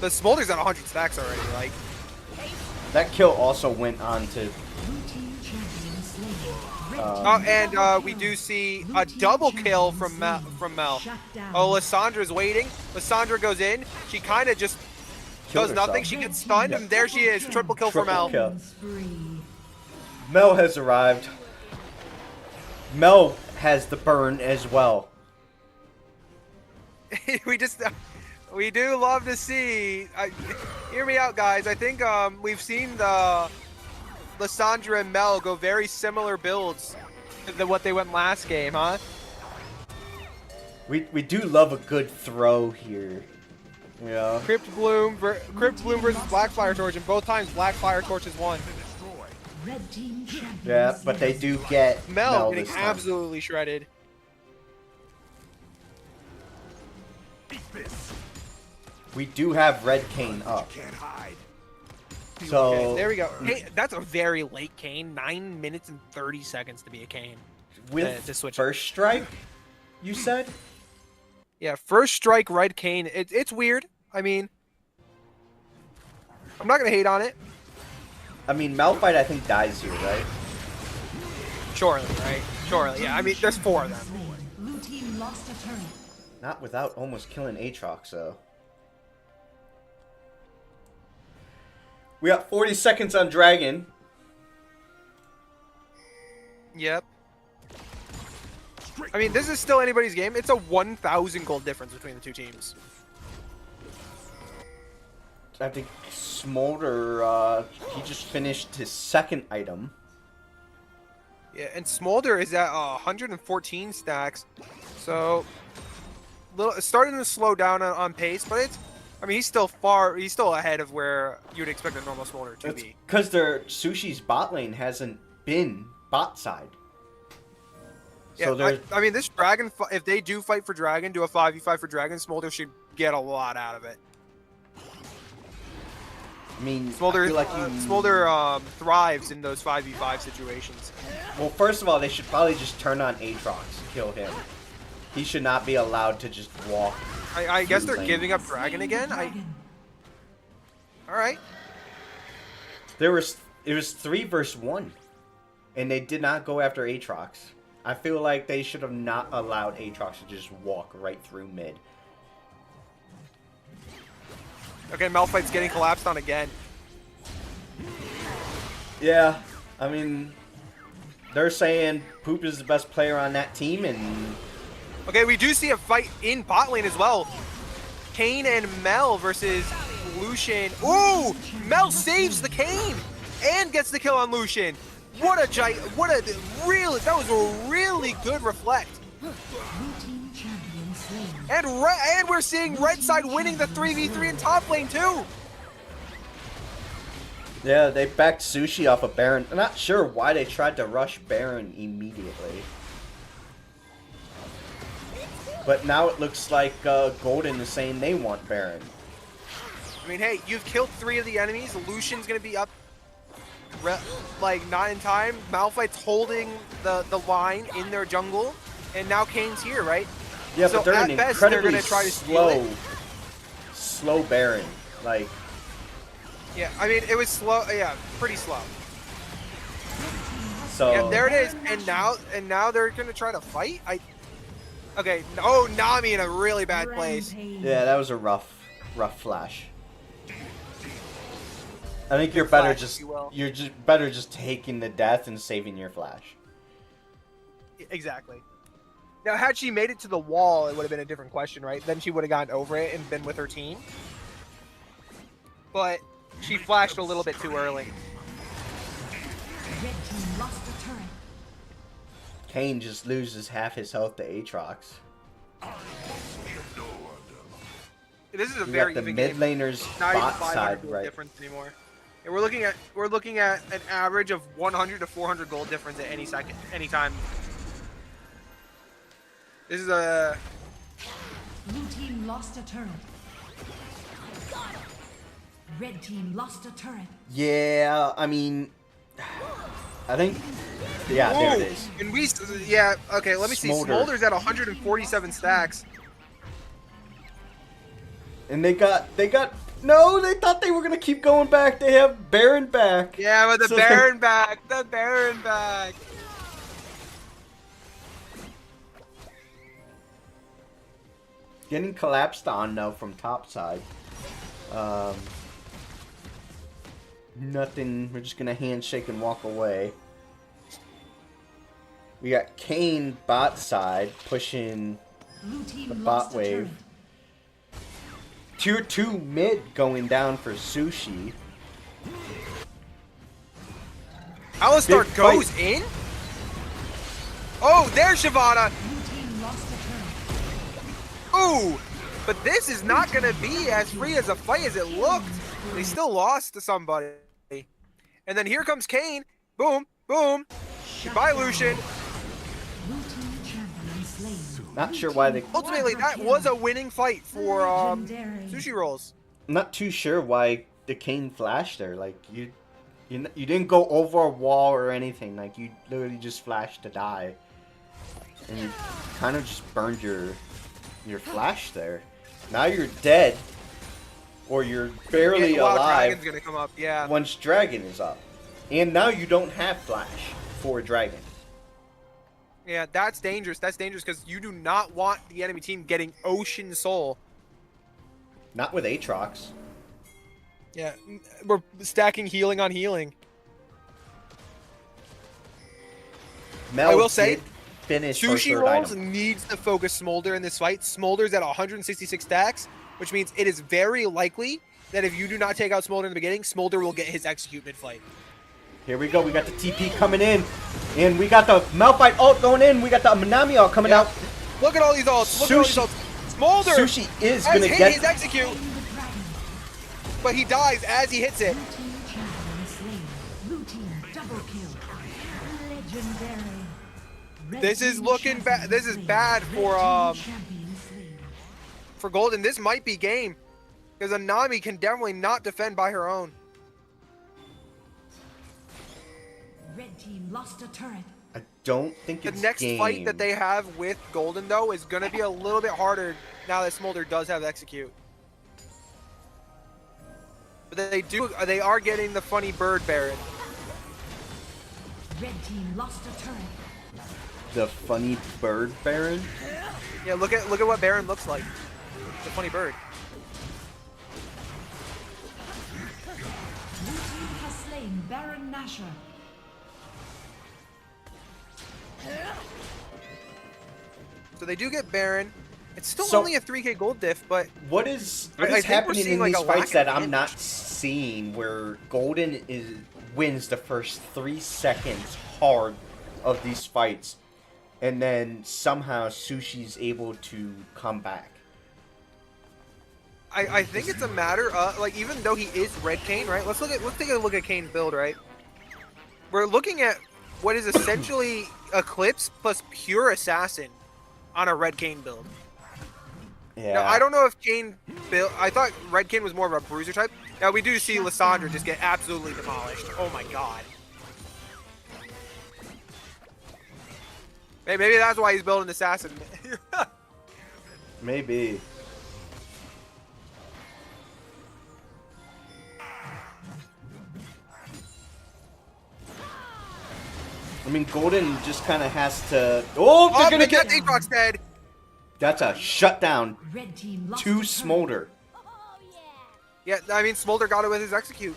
But Smolder's at 100 stacks already. Like, That kill also went on to Blue team champion slain. and we do see a double kill from Mel. Shut down. Oh, Lyssandra's waiting. Lysandra goes in. She kind of just Killed does nothing. herself. She gets stunned, and there she is. Triple kill for Triple Mel. kill. Spree. Mel has arrived. Mel has the burn as well. We do love to see. Hear me out, guys. I think we've seen the Lysandra and Mel go very similar builds than what they went last game, huh? We do love a good throw here. Yeah. Crypt Bloom versus Black Fire Torch, and both times Black Fire Torch has won. Red team champion Yeah, but they do get Mel this getting time. absolutely shredded. We do have Red Cane up. Can't hide. So Okay, there we go. Hey, that's a very late Kane. 9 minutes and 30 seconds to be a Kane. with to switch. first strike, you said? Yeah, first strike red Kane. It's weird. I mean, I'm not gonna hate on it. I mean, Malphite I think dies here, right? Surely, right? Surely. Yeah. I mean, there's 4 of them. slain. Blue team lost a turret. Not without almost killing Aatrox, though. We got 40 seconds on Dragon. Yep. I mean, this is still anybody's game. It's a 1,000 gold difference between the two teams. I think Smolder, he just finished his second item. Yeah, and Smolder is at 114 stacks, so starting to slow down on pace, but it's. I mean, he's still ahead of where you'd expect a normal Smolder to be. Because their Sushi's bot lane hasn't been bot side. So Yeah, I mean, this Dragon, if they do fight for Dragon, do a 5v5 for Dragon, Smolder should get a lot out of it. I mean, Smolder, I feel like Smolder thrives in those 5v5 situations. Well, first of all, they should probably just turn on Aatrox and kill him. He should not be allowed to just walk. I guess they're Lane. giving up Dragon again. All right. It was 3 versus 1, and they did not go after Aatrox. I feel like they should have not allowed Aatrox to just walk right through mid. Okay, Malphite's getting collapsed on again. Yeah, I mean, they're saying Poop is the best player on that team, and Okay, we do see a fight in bot lane as well. Kane and Mel versus Lucian. Ooh, Mel saves the Kane and gets the kill on Lucian. That was a really good reflect. Blue team champion slain. And we're seeing red side winning the 3v3 in top lane too. yeah, they backed Sushi off of Baron. I'm not sure why they tried to rush Baron immediately. But now it looks like Golden is saying they want Baron. I mean, hey, you've killed 3 of the enemies. Lucian's gonna be up, like, not in time. Malphite's holding the line in their jungle, and now Kane's here, right? Yeah, So but they're at an best, they're incredibly gonna try to steal slow Baron. Like, Yeah, I mean, it was slow. Yeah, pretty slow. so Yeah, there it is. And now they're gonna try to fight. Okay. Oh, Nami in a really bad place. Rampage. yeah, that was a rough flash. I think you're better flash, just if you will. you're just better just taking the death and saving your flash. Exactly. Now, had she made it to the wall, it would have been a different question, right? Then she would have gotten over it and been with her team. But she flashed a little bit too early. Red team lost a turret. Kane just loses half his health to Aatrox. This is a You very got the even mid game. laner's Not even bot 500 side gold right. difference anymore. And we're looking at an average of 100 to 400 gold difference at any second, any time. This is a Blue team lost a turret. Red team lost a turret. Yeah, I mean, I think, yeah, there it Ooh, is. And we, yeah, okay. Let me see. Smolder. Smolder's at 147 stacks. And they got no, they thought they were gonna keep going back. They have Baron back. Yeah, but the So Baron back. The Baron back. Getting collapsed on now from top side. Nothing. We're just gonna handshake and walk away. We got Kane bot side pushing Blue team the lost bot a wave. turret. Tier 2 mid going down for Sushi. Alistar Big goes fight. in. Oh, there's Shyvana. Blue team lost a turret. Ooh, but this is not going to be as free as a fight as it looked. They still lost to somebody. And then here comes Kane. Boom, boom. Goodbye, Lucian. Blue team champion slain. Not sure why they. Ultimately, that was a winning fight for Legendary. Sushi Rolls. I'm not too sure why the Kane flashed there. Like you didn't go over a wall or anything. Like you literally just flashed to die, and you kind of just burned your flash there. Now you're dead, or you're barely Yeah, Wild alive Dragon's going to come up, yeah. once Dragon is up, and now you don't have flash for Dragon. Yeah, that's dangerous. That's dangerous because you do not want the enemy team getting Ocean Soul. Not with Aatrox. Yeah, we're stacking healing on healing. Mel I will say, did finish her Sushi third Rolls item. needs to focus Smolder in this fight. Smolder's at 166 stacks, which means it is very likely that if you do not take out Smolder in the beginning, Smolder will get his execute mid-fight. Here we go. We got the TP coming in, and we got the Malphite ult going in. We got the Manami ult coming out. Look at all these ults. Look at all these Sushi- ults. Smolder Sushi is has gonna hit get. his execute, Slain the dragon. but he dies as he hits it. Blue team champion slain. Blue team double kill. Legendary. Red This is team looking champion bad. This is slain. bad Red for team champion slain. for Golden. This might be game because Anami can definitely not defend by her own. Red team lost a turret. I don't think The it's next game. fight that they have with Golden, though, is going to be a little bit harder now that Smolder does have execute. But they are getting the funny bird Baron. Red team lost a turret. The funny bird Baron. Yeah, look at what Baron looks like. The funny bird. Blue team has slain Baron Nashor. So they do get Baron. It's still So- only a 3K gold diff, but What is I think we're happening seeing, in like, these a lack fights of that I'm damage. not seeing where Golden wins the first 3 seconds hard of these fights, and then somehow Sushi's able to come back? I think it's a matter of, like, even though he is Red Kane, right? Let's take a look at Kane's build, right? We're looking at what is essentially Eclipse plus pure Assassin on a Red Kane build. Yeah. Now, I don't know if Kane build. I thought Red Kane was more of a bruiser type. Now, we do see Lissandra just get absolutely demolished. Oh my god. Hey, maybe that's why he's building Assassin. Maybe. I mean, Golden just kind of has to. Oh, they're Oh, gonna but get. that Aatrox dead. That's a shutdown Red team lost to a turret. Smolder. Yeah, I mean, Smolder got it with his execute.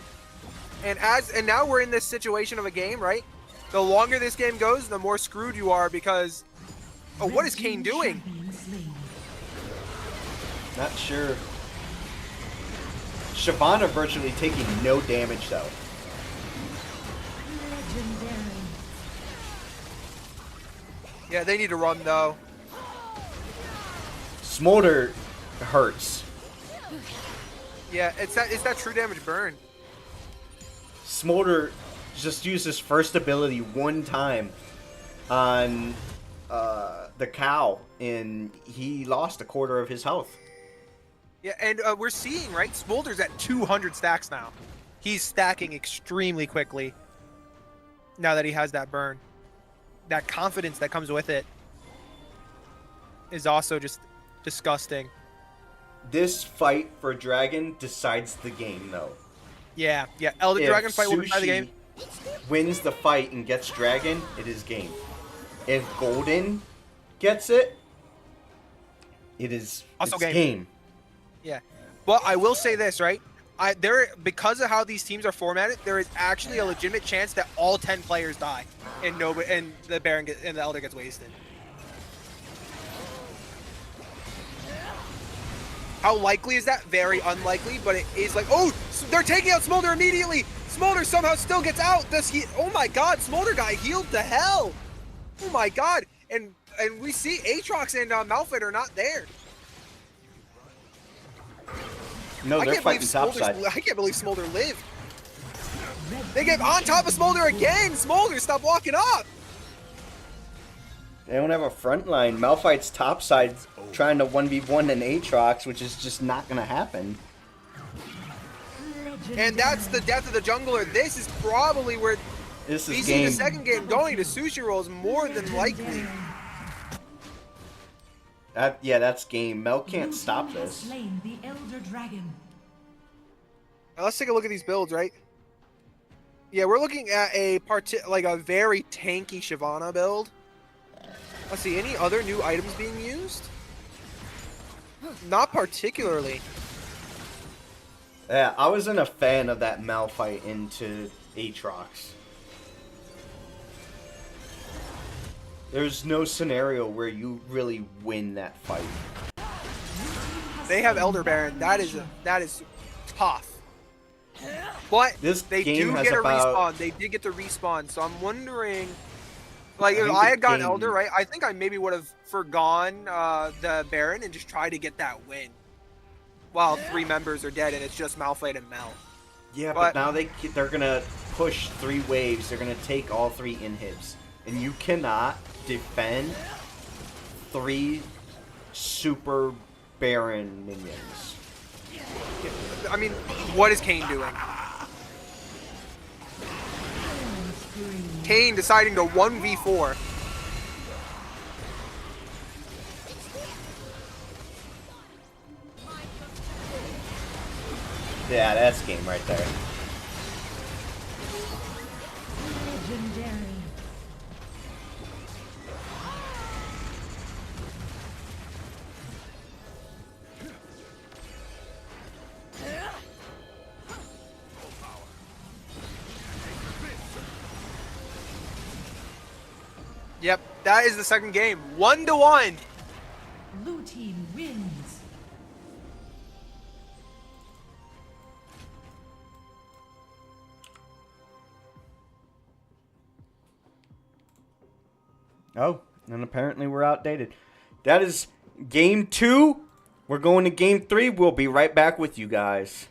And now we're in this situation of a game, right? The longer this game goes, the more screwed you are because. Oh, what Red is Kane team doing? champion slain. Not sure. Shyvana virtually taking no damage though. Legendary. Yeah, they need to run though. Smolder hurts. Yeah, it's that true damage burn. Smolder just used his first ability one time on the cow, and he lost a quarter of his health. Yeah, and we're seeing, right? Smolder's at 200 stacks now. He's stacking extremely quickly now that he has that burn. That confidence that comes with it is also just disgusting. This fight for Dragon decides the game, though. Yeah. Elder If Dragon fight will decide the game. wins the fight and gets Dragon, it is game. If Golden gets it, it's Also game. game. Yeah. But I will say this, right? Because of how these teams are formatted, there is actually a legitimate chance that all 10 players die and the Baron and the Elder gets wasted. How likely is that? Very unlikely, but it is like, oh, they're taking out Smolder immediately. Smolder somehow still gets out. Oh my god, Smolder got healed to hell. Oh my god. And we see Aatrox and Malphite are not there. No, they're fighting topside. I can't believe Smolder lived. They get on top of Smolder again. Smolder, stop walking up. They don't have a front line. Malphite's topside trying to 1v1 an Aatrox, which is just not going to happen. And that's the death of the jungler. This is probably where This we is see game. the second game going to Sushi rolls more than likely. Yeah, that's game. Mel can't stop Blue team has this. slain the Elder Dragon. Now let's take a look at these builds, right? Yeah, we're looking at a very tanky Shyvana build. Let's see, any other new items being used? Not particularly. Yeah, I wasn't a fan of that Malphite into Aatrox. There's no scenario where you really win that fight. They have Elder Baron. That is tough. But This they game do has get a about- respawn. They did get the respawn, so I'm wondering. Like, if think I the had gotten game- Elder, right, I think I maybe would have forgone the Baron and just tried to get that win. While 3 members are dead and it's just Malphite and Mel. Yeah, But- but now they're gonna push 3 waves. They're gonna take all 3 inhibs, and you cannot defend 3 super Baron minions. I mean, what is Kane doing? Kane deciding to 1v4. Yeah, that's game right there. Legendary. Yep. that is the second game. 1-1. Blue team wins. Oh, and apparently we're outdated. That is game 2. We're going to game 3. We'll be right back with you guys.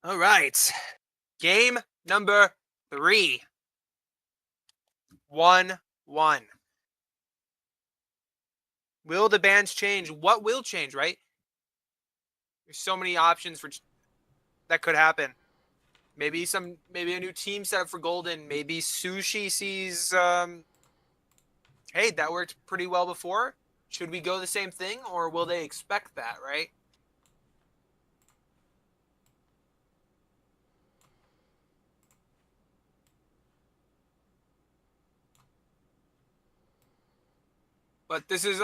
All right. Game Number 3. 1-1. Will the bans change? What will change, right? There's so many options for that could happen. Maybe a new team set up for Golden. Maybe Sushi sees hey, that worked pretty well before. Should we go the same thing, or will they expect that, right? But this is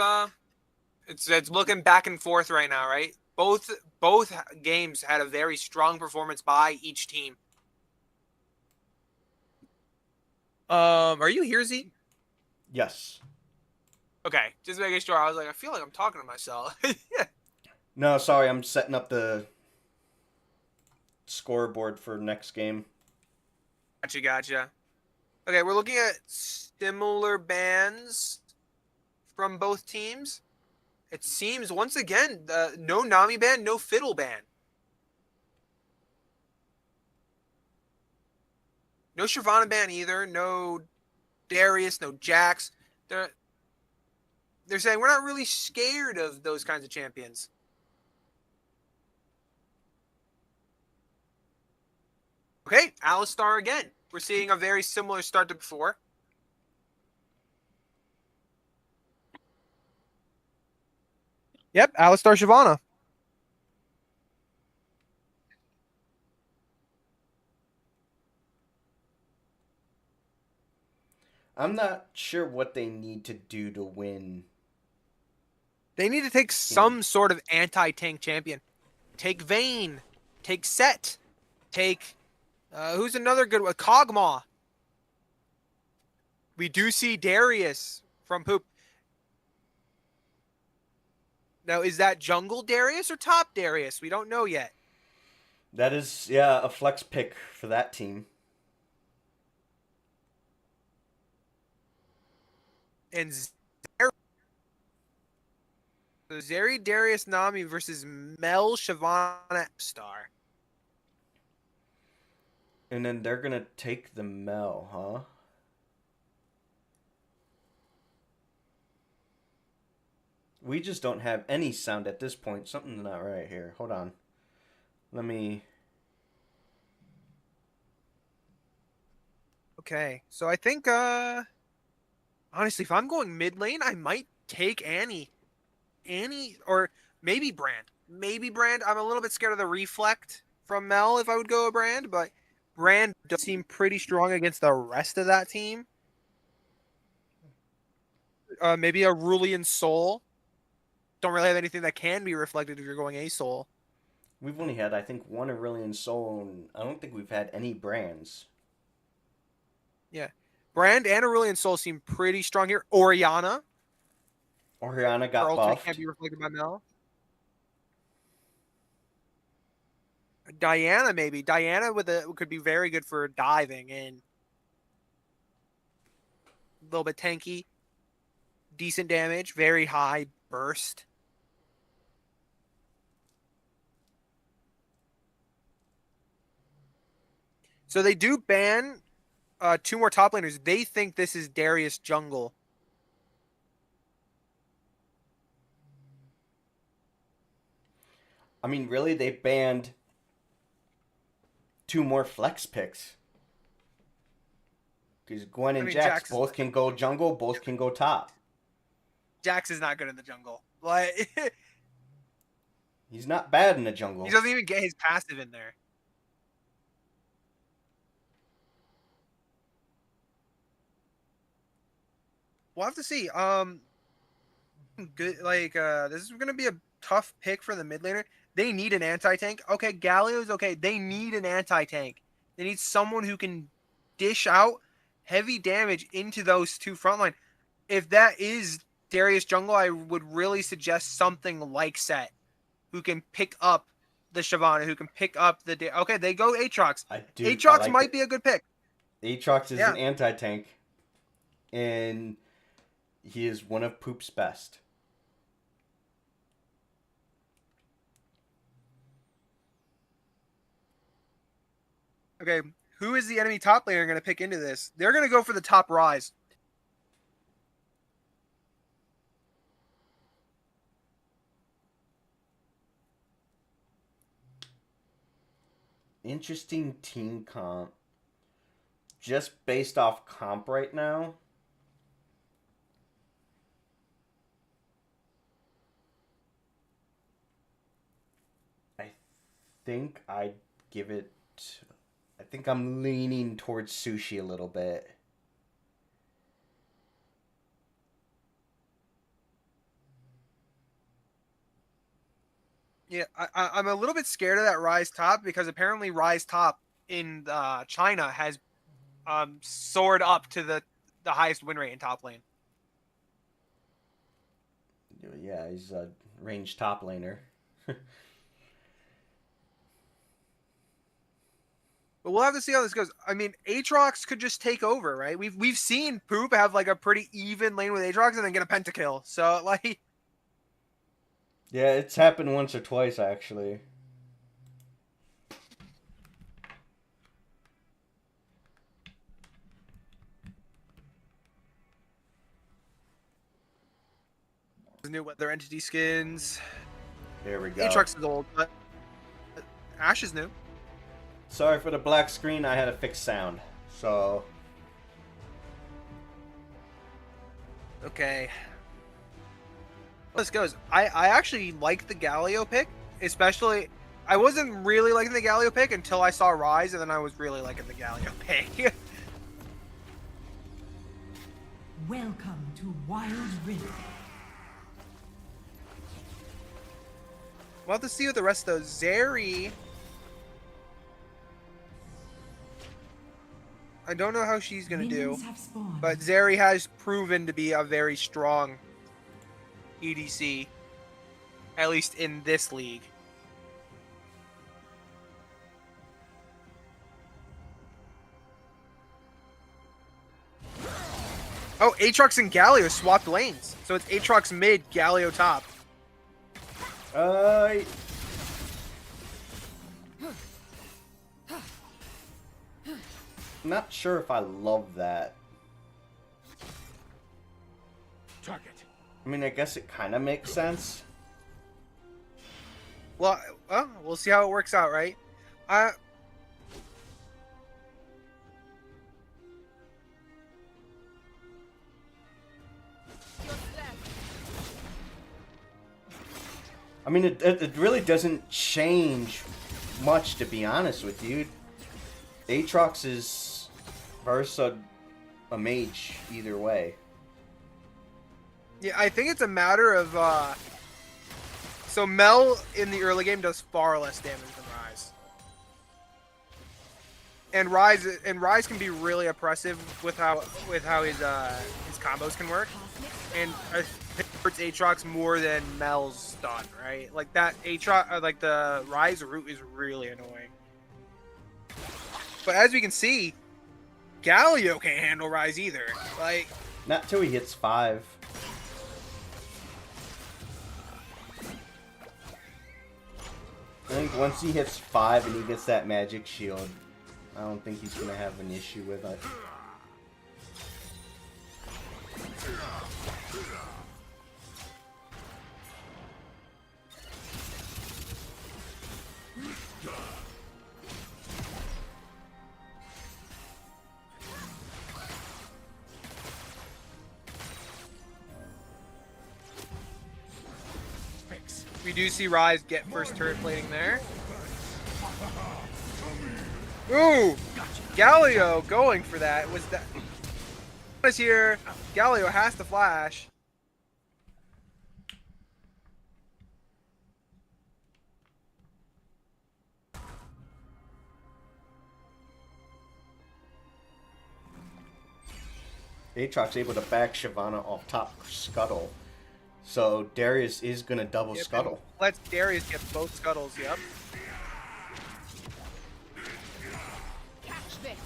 it's looking back and forth right now, right? Both games had a very strong performance by each team. Are you here, Z? Yes. Okay, just making sure. I was like, I feel like I'm talking to myself. Yeah. No, sorry, I'm setting up the scoreboard for next game. Gotcha. Okay, we're looking at similar bans from both teams. It seems once again, no Nami ban, no Fiddle ban, no Shyvana ban either, no Darius, no Jax. They're they're saying we're not really scared of those kinds of champions. Okay, Alistar again. We're seeing a very similar start to before. Yep, Alistar Shyvana. I'm not sure what they need to do to win. They need to take some sort of anti-tank champion. Take Vayne. Take Set. Take who's another good one? Kog'Maw. We do see Darius from Poop. Now, is that jungle Darius or top Darius? We don't know yet. That is, yeah, a flex pick for that team. And Zeri Darius Nami versus Mel Shyvana Star. And then they're going to take the Mel, huh? We just don't have any sound at this point. Something's not right here. Hold on. Let me... Okay, so I think, honestly, if I'm going mid lane, I might take Annie. Annie, or maybe Brand. Maybe Brand. I'm a little bit scared of the reflect from Mel if I would go a Brand, but Brand does seem pretty strong against the rest of that team. Maybe a Rulian Soul. Don't really have anything that can be reflected if you're going a Soul. We've only had, I think, one Aurelion Soul, and I don't think we've had any brands. Yeah. Brand and Aurelion Soul seem pretty strong here. Oriana. Oriana Her got ultimate buffed. can't be reflected by Mel. Diana, maybe. Diana could be very good for diving and a little bit tanky. Decent damage, very high burst. So they do ban two more top laners. They think this is Darius jungle. I mean, really, they banned two more flex picks. Because Gwen and Jax both can go jungle, both can go top. Jax is not good in the jungle. Like He's not bad in the jungle. he doesn't even get his passive in there. We'll have to see. Good. Like this is gonna be a tough pick for the mid laner. They need an anti-tank. Okay, Galio's okay. They need an anti-tank. They need someone who can dish out heavy damage into those two frontline. If that is Darius Jungle, I would really suggest something like Set, who can pick up the Shyvana, who can pick up the... Okay, they go Aatrox. Aatrox like might be a good pick. Aatrox is an anti-tank, and he is one of Poop's best. Okay, who is the enemy top laner going to pick into this? They're going to go for the top Rise. Interesting team comp. Just based off comp right now. I think I'd give it... I think I'm leaning towards Sushi a little bit. Yeah, I'm a little bit scared of that Rise top because apparently Rise top in China has soared up to the highest win rate in top lane. Yeah, he's a ranged top laner. But we'll have to see how this goes. I mean, Aatrox could just take over, right? We've seen Poop have like a pretty even lane with Aatrox and then get a pentakill. So like, Yeah, it's happened once or twice actually. the new weather entity skins. Here we go. Aatrox is old, but Ashe is new. Sorry for the black screen, I had a fixed sound. So... Okay. This goes. I actually like the Galio pick, especially. I wasn't really liking the Galio pick until I saw Rise, and then I was really liking the Galio pick. Welcome to Wild Rift. We'll have to see what the rest of those. Zeri. I don't know how she's gonna do, Minions have spawned. but Zeri has proven to be a very strong EDC, at least in this league. Oh, Aatrox and Galio swapped lanes. So it's Aatrox mid, Galio top. Not sure if I love that. Target. I mean, I guess it kind of makes sense. Well, we'll see how it works out, right? I mean, it really doesn't change much, to be honest with you. Aatrox is versus a mage either way. Yeah, I think it's a matter of so Mel in the early game does far less damage than Rise. And Rise can be really oppressive with how his combos can work. And I think it hurts Aatrox more than Mel's stun, right? Like that Aatrox, like the Rise route is really annoying. But as we can see, Galio can't handle Rise either. Like, Not till he hits 5. I think once he hits 5 and he gets that magic shield, I don't think he's gonna have an issue with it. we do see Rise get first turret plating there. Ooh! Galio going for that. Was that... is here. Galio has to flash. Aatrox able to back Shyvana off top scuttle. So Darius is gonna double Yep, scuttle. Let's Darius get both scuttles, yep. Catch this.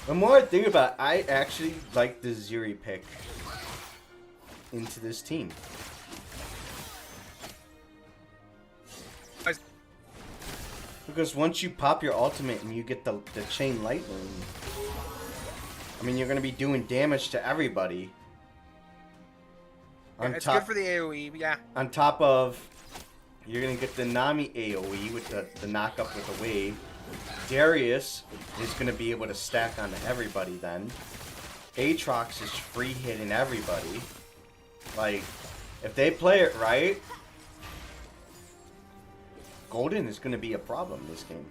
The more I think about it, I actually like the Zuri pick into this team. Because once you pop your ultimate and you get the chain lightning, I mean, you're going to be doing damage to everybody. Yeah, it's good for the AoE, yeah. On top of, you're going to get the Nami AoE with the knock-up with the wave. Darius is going to be able to stack onto everybody then. Aatrox is free hitting everybody. Like, if they play it right, Golden is going to be a problem this game.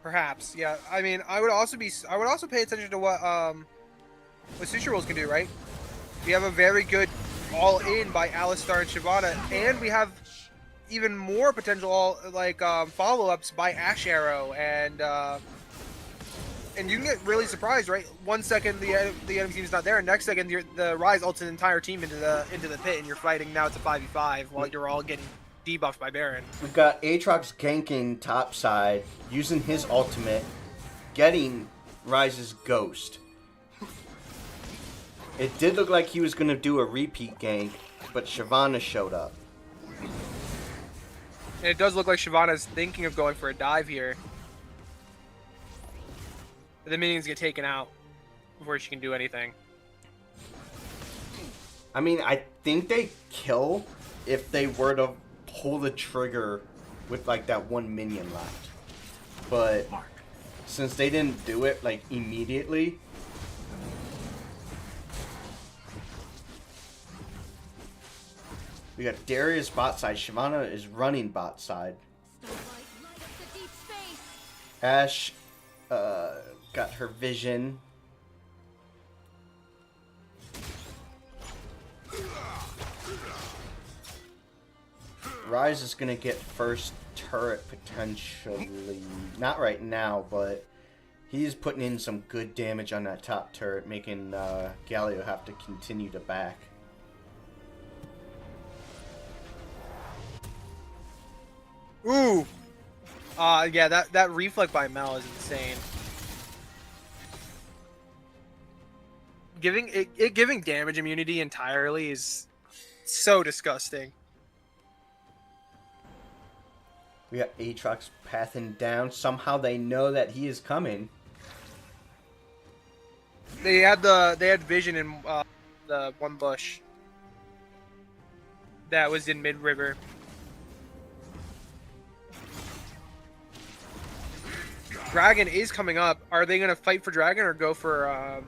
Perhaps, yeah. I mean, I would also pay attention to what Sushi Rolls can do, right? We have a very good all-in by Alistar and Shyvana, and we have even more potential follow-ups by Ash Arrow, and you can get really surprised, right? 1 second the enemy team's not there, and next second the Rise ults an entire team into the pit, and you're fighting now it's a 5v5 while you're all getting debuffed by Baron. We've got Aatrox ganking topside, using his ultimate, getting Rise's Ghost. It did look like he was going to do a repeat gank, but Shyvana showed up. And it does look like Shyvana's thinking of going for a dive here. But the minions get taken out before she can do anything. I mean, I think they kill if they were to pull the trigger with like that one minion left. But since they didn't do it like immediately, we got Darius bot side. Shyvana is running bot side. Ash got her vision. Rise is gonna get first turret potentially. Not right now, but he's putting in some good damage on that top turret, making Galio have to continue to back. Ooh! Yeah, that reflect by Mel is insane. Giving damage immunity entirely is so disgusting. We got Aatrox pathing down. Somehow they know that he is coming. They had vision in the one bush that was in mid river. Dragon is coming up. Are they gonna fight for Dragon or go for?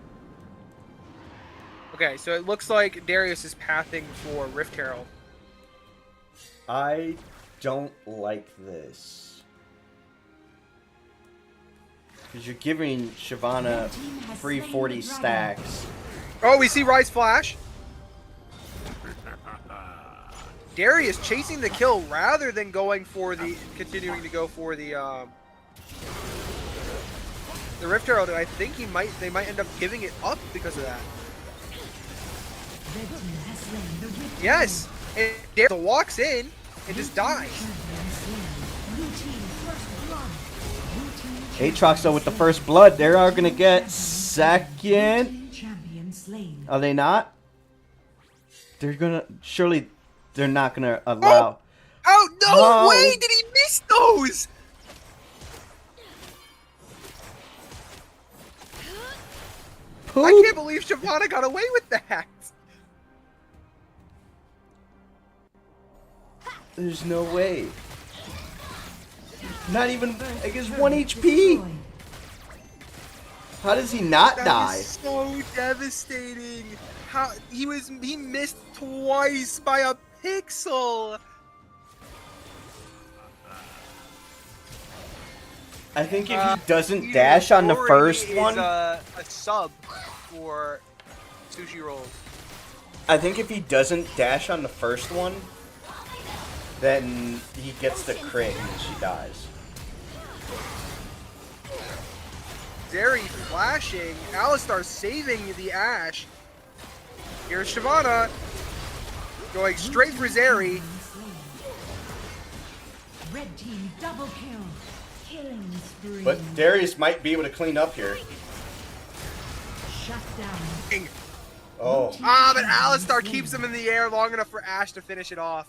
Okay, so it looks like Darius is pathing for Rift Herald. I don't like this. Because you're giving Shyvana free 40 stacks. Oh, we see Rise Flash. Darius chasing the kill rather than continuing to go for the Rift Herald. I think they might end up giving it up because of that. Yes, and Darius walks in and just dies. Aatrox though with the first blood, they are gonna get second. Are they not? They're gonna surely. They're not gonna allow. Oh no way! Did he miss those? I can't believe Shyvana got away with that. There's no way. Not even, I guess, 1 HP. How does he not die? That is so devastating. He missed twice by a pixel. I think if he doesn't dash on the first one, a sub for Sushi Rolls. I think if he doesn't dash on the first one, then he gets the crit and she dies. Zeri flashing, Alistar saving the Ash. Here's Shyvana going straight for Zeri. Red team double kill. Killing spree. But Darius might be able to clean up here. Shut down. Dang. Oh. Ah, but Alistar keeps him in the air long enough for Ashe to finish it off.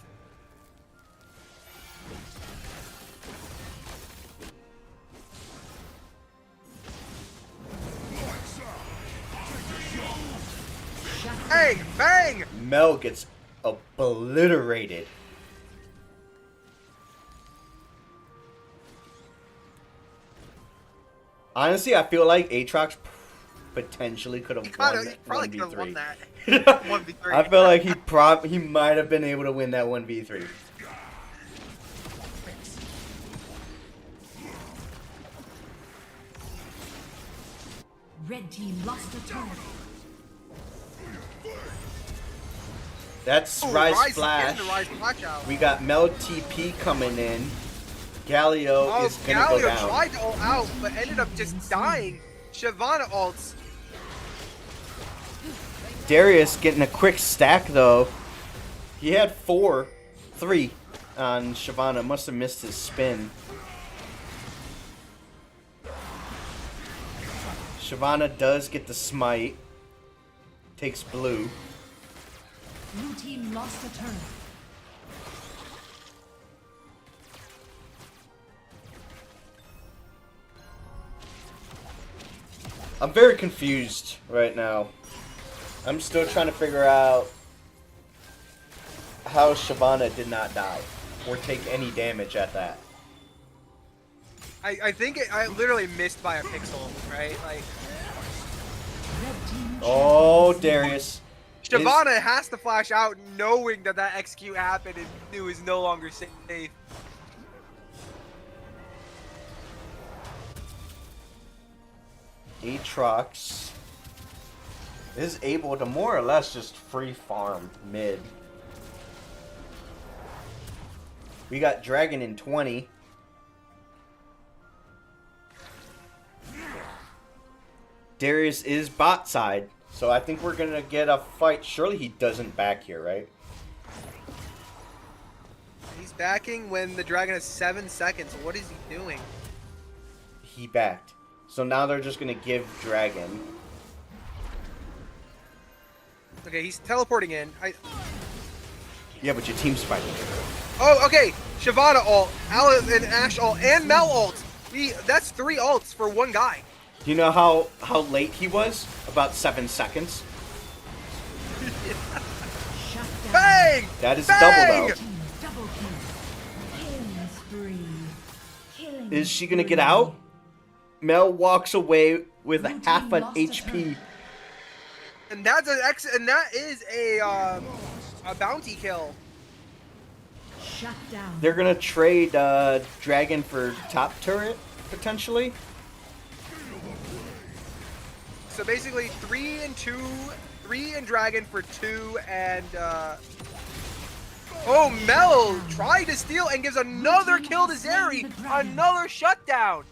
Bang! Bang! Mel gets obliterated. Honestly, I feel like Aatrox potentially could have He won probably that could have won 1v3. that. 1v3. I feel like he might have been able to win that 1v3. Red team lost a turret. That's Ooh, Rise getting Flash. the Rise Flash out. We got Mel TP coming in. Galio Oh, is gonna go Galio down. tried to ult out, but ended up just dying. Shyvana ults. Darius getting a quick stack though. He had 3 on Shyvana. Must have missed his spin. Shyvana does get the smite. Takes blue. Blue team lost a turret. I'm very confused right now. I'm still trying to figure out how Shyvana did not die or take any damage at that. I think I literally missed by a pixel, right? Like, Red team Oh, champions. Darius. Shyvana has to flash out knowing that that execute happened and knew is no longer safe. Aatrox is able to more or less just free farm mid. We got Dragon in 20. Darius is bot side, so I think we're gonna get a fight. Surely he doesn't back here, right? He's backing when the dragon has 7 seconds. What is he doing? He backed. So now they're just gonna give Dragon. Okay, he's teleporting in. Yeah, but your team's fighting. Oh, okay. Shyvana ult, Alice and Ashe ult, and Mel ult. That's 3 ults for one guy. Do you know how late he was? About 7 seconds. Shut down. Bang! That is Bang! double though. Team double kill. Killing spree. Killing Is she gonna get spree. out? Mel walks away with Blue half team an lost a HP. turret. And that is a bounty kill. Shut down. They're gonna trade Dragon for top turret potentially. So basically 3 and 2, 3 and Dragon for 2 and oh, Mel tried to steal and gives another kill to Zeri. Another shutdown.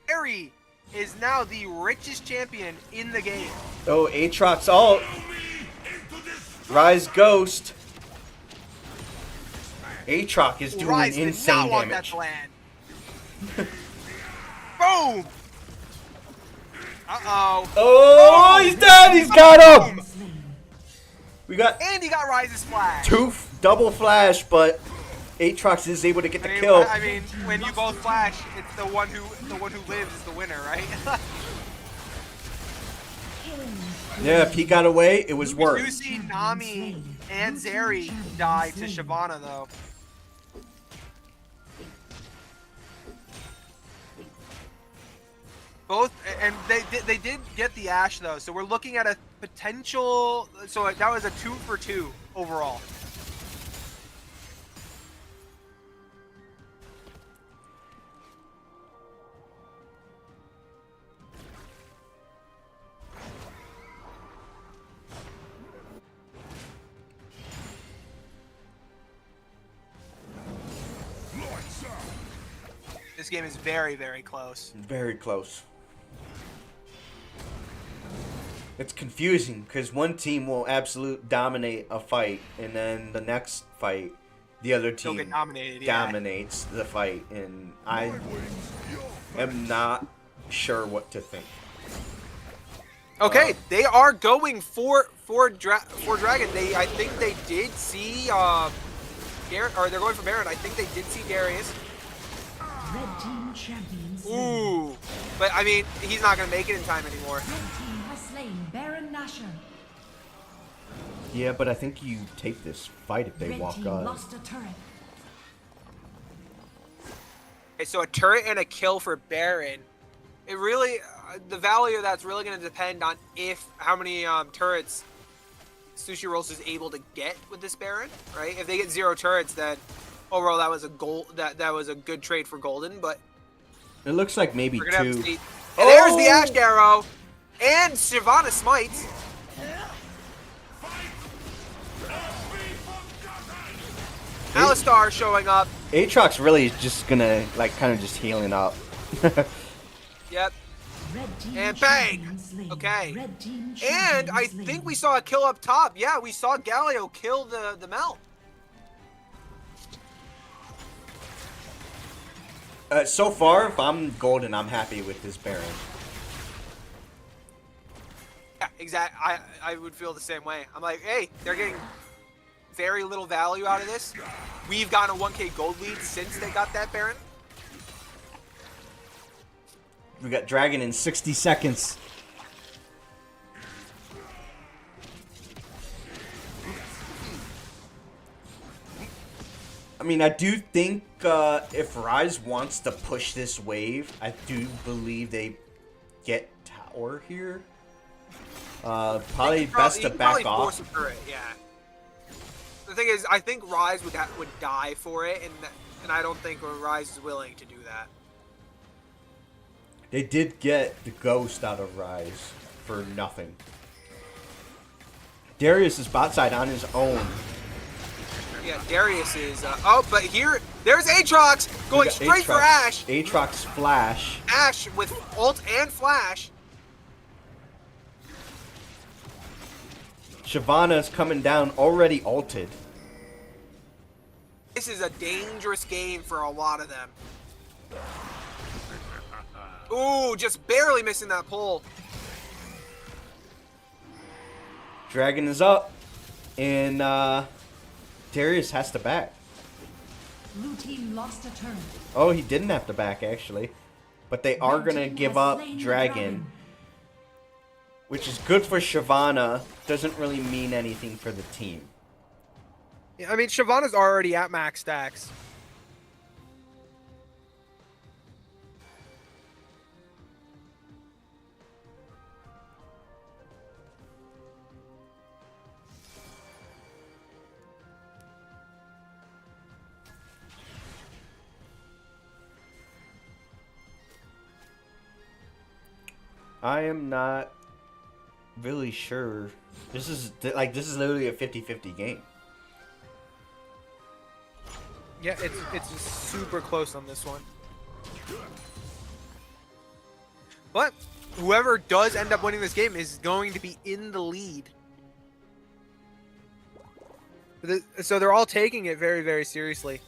Zeri is now the richest champion in the game. Oh, Aatrox ult. Rise Ghost. Aatrox is doing Rise did insane not want that damage. to land. Boom! Uh-oh. Oh, he's dead! He's got him! Slain. We got And he got Rise's flash. double flash, but Aatrox is able to get the I mean, kill. I mean, when you both flash, it's the one who lives is the winner, right? Killing Yeah, if he got away, it was You worth. see Nami and Zeri die to Shyvana though. Both, and they did get the Ashe though, so we're looking at a potential. So that was a 2 for 2 overall. This game is very, very close. Very close. It's confusing because one team will absolute dominate a fight, and then the next fight, the other They'll team get dominated. Yeah. dominates the fight, and I am not sure what to think. Okay, they are going for Dragon. I think they did see Garrett, or they're going for Baron. I think they did see Darius. Red team champion slain. Ooh, but I mean, he's not gonna make it in time anymore. Red team has slain Baron Nashor. Yeah, but I think you take this fight if they Red walk team on. lost a turret. Okay, so a turret and a kill for Baron. It really, the value of that's really going to depend on how many turrets Sushi Rolls is able to get with this Baron, right? If they get 0 turrets, then overall that was that was a good trade for Golden. But It looks like maybe we're gonna have to 2. see. And there's the Ash Arrow, and Shyvana smites. Alistar showing up. Aatrox really is just gonna like kind of just healing up. Yep. Red team And bang! champion slain. Okay. Red team And champion I slain. think we saw a kill up top. Yeah, we saw Galio kill the Mel. So far, if I'm Golden, I'm happy with this Baron. Yeah, exactly. I would feel the same way. I'm like, hey, they're getting very little value out of this. We've gotten a 1K gold lead since they got that Baron. We got Dragon in 60 seconds. I mean, I do think if Rise wants to push this wave, I do believe they get tower here. Probably best to back off. Force a turret, yeah. The thing is, I think Rise would die for it, and I don't think Rise is willing to do that. They did get the ghost out of Rise for nothing. Darius is bot side on his own. Yeah, Darius is. But there's Aatrox going We got straight for Ash. Aatrox flash. Ash with ult and flash. Shyvana's coming down already ulted. This is a dangerous game for a lot of them. Ooh, just barely missing that pull. Dragon is up, and Darius has to back. Blue team lost a turret. Oh, he didn't have to back actually, but they are Red gonna team give has up slain the Dragon, which is good for Shyvana. Doesn't really mean anything for the team. Yeah, I mean, Shyvana's already at max stacks. I am not really sure. This is literally a 50-50 game. Yeah, it's super close on this one. But whoever does end up winning this game is going to be in the lead. So they're all taking it very, very seriously.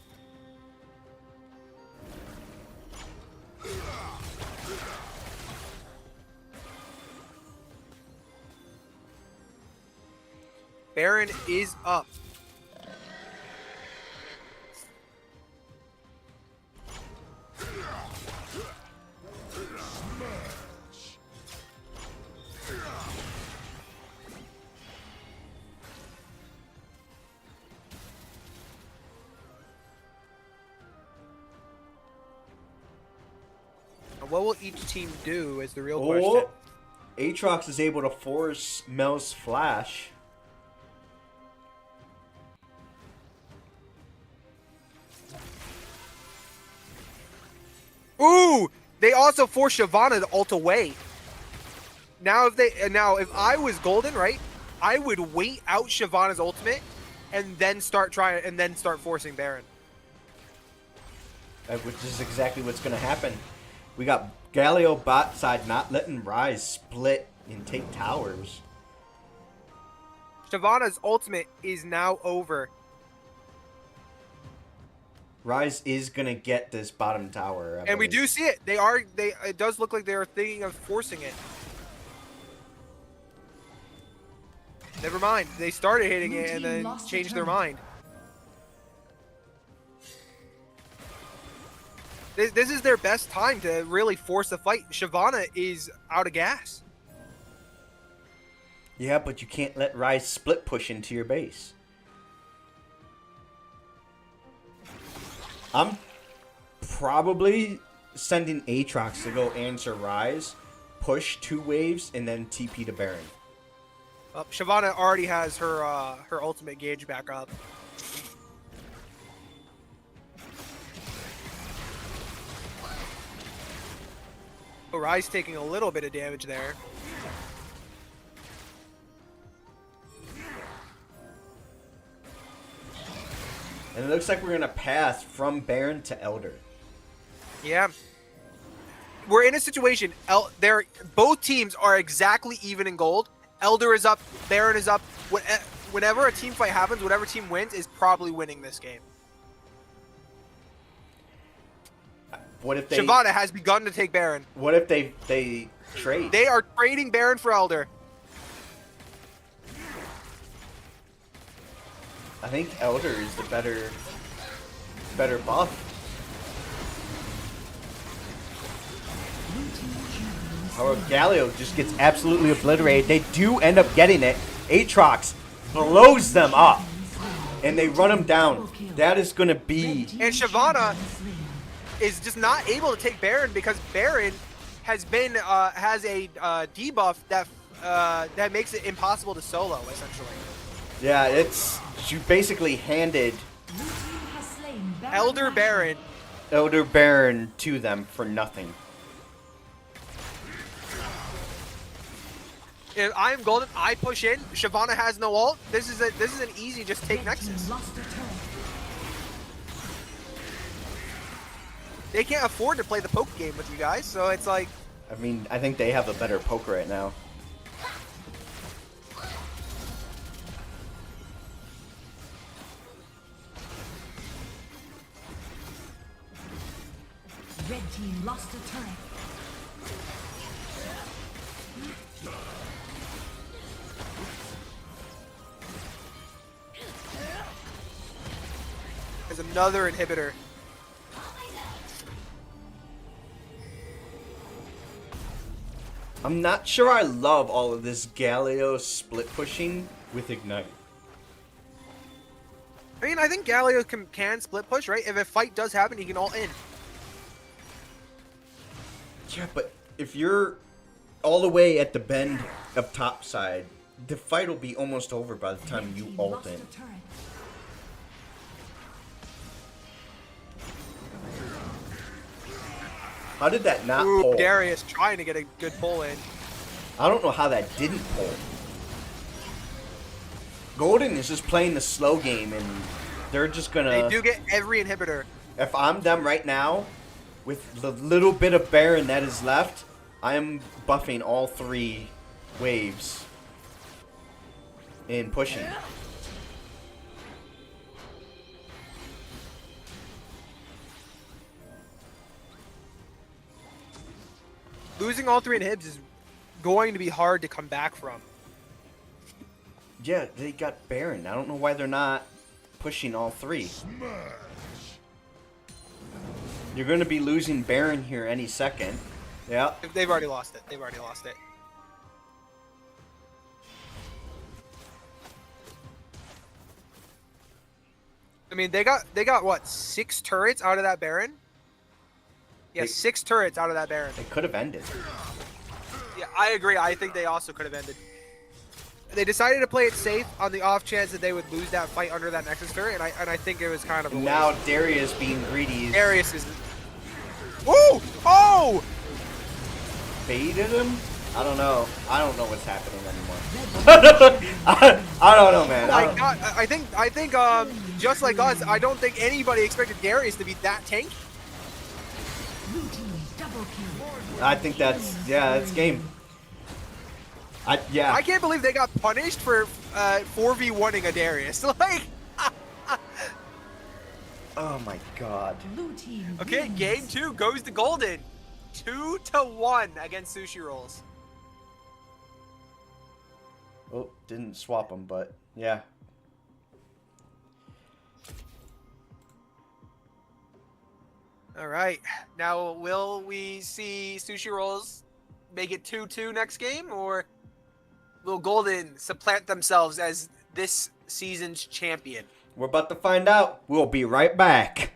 Baron is up. What will each team do is the real question. Aatrox is able to force Mel's flash. Ooh! They also force Shyvana to ult away. Now if I was Golden, right? I would wait out Shyvana's ultimate and then start forcing Baron. Which is exactly what's going to happen. We got Galio bot side not letting Rise split and take towers. Shyvana's ultimate is now over. Rise is gonna get this bottom tower. I And we believe. do see it. It does look like they are thinking of forcing it. Never mind. They started hitting Blue it and team then lost a changed their turret. mind. This is their best time to really force a fight. Shyvana is out of gas. Yeah, but you can't let Rise split push into your base. I'm probably sending Aatrox to go answer Rise, push 2 waves, and then TP to Baron. Shyvana already has her her ultimate gauge back up. Rise taking a little bit of damage there. And it looks like we're gonna pass from Baron to Elder. Yeah. We're in a situation. Both teams are exactly even in gold. Elder is up. Baron is up. Whenever a team fight happens, whatever team wins is probably winning this game. What if they? Shyvana has begun to take Baron. What if they trade? They are trading Baron for Elder. I think Elder is the better buff. However, Galio just gets absolutely obliterated. They do end up getting it. Aatrox blows them up, and they run him down. That is going to be... And Shyvana is just not able to take Baron because Baron has been has a debuff that makes it impossible to solo essentially. Yeah, it's... You basically handed Elder Baron. Elder Baron to them for nothing. If I'm golden, I push in. Shyvana has no ult. This is an easy just take Nexus. They can't afford to play the poke game with you guys, so it's like I mean, I think they have a better poke right now. Red team lost a turret. there's another inhibitor. I'm not sure I love all of this Galio split pushing with Ignite. I mean, I think Galio can split push, right? If a fight does happen, he can ult in. Yeah, but if you're all the way at the bend of top side, the fight will be almost over by the time you ult in. How did that not Ooh, pull? Darius trying to get a good pull in. I don't know how that didn't pull. Golden is just playing the slow game, and they're just gonna... They do get every inhibitor. If I'm them right now, with the little bit of Baron that is left, I am buffing all 3 waves and pushing. Losing all 3 inhibs is going to be hard to come back from. Yeah, they got Baron. I don't know why they're not pushing all 3. You're going to be losing Baron here any second. Yeah. They've already lost it. They've already lost it. I mean, they got what, 6 turrets out of that Baron? Yeah, 6 turrets out of that Baron. They could have ended. Yeah, I agree. I think they also could have ended. They decided to play it safe on the off chance that they would lose that fight under that Nexus turret, and I think it was kind of a Now waste. Darius being greedy Darius is... Ooh! Oh! baited him? I don't know. I don't know what's happening anymore. I don't know, man. Oh my God, I think, just like us, I don't think anybody expected Darius to be that tanky. Blue team double kill. I think that's, yeah, that's game. Yeah. I can't believe they got punished for 4v1ing a Darius. Like, Oh my god. Blue team okay, wins. game 2 goes to Golden. 2-1 against Sushi Rolls. Oh, didn't swap them, but yeah. All right. Now, will we see Sushi Rolls make it 2-2 next game, or will Golden supplant themselves as this season's champion? We're about to find out. We'll be right back.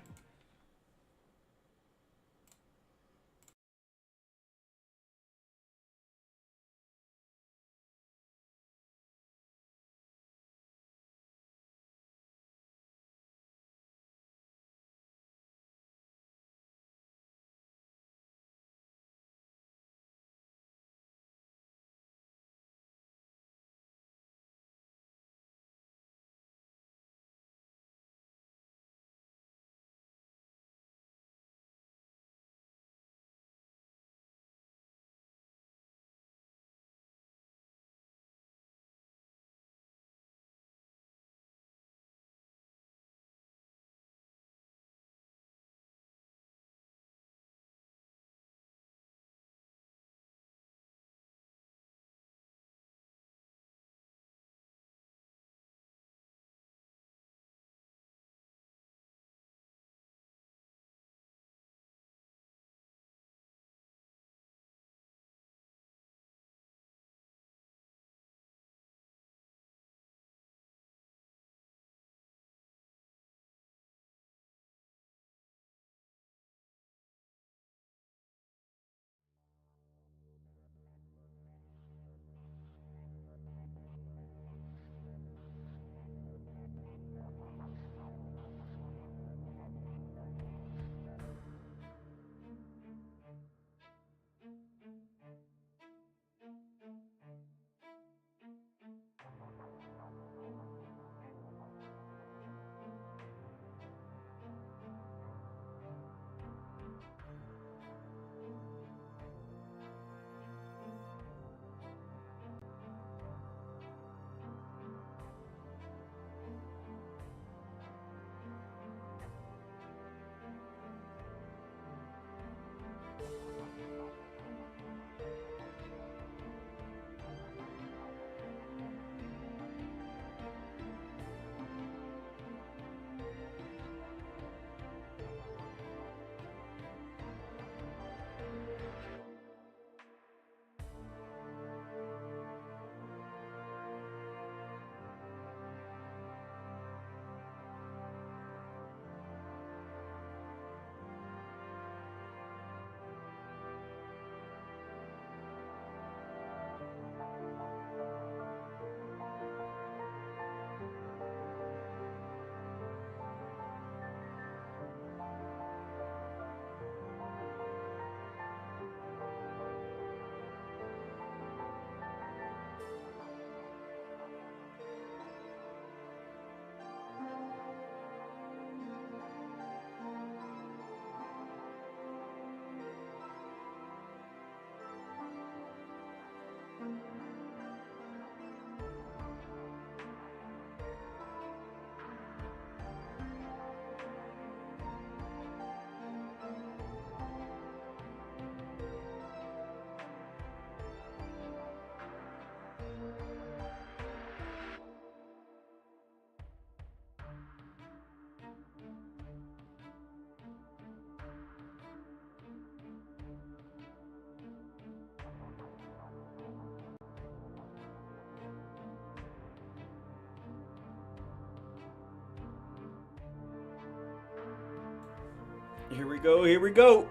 Here we go, here we go.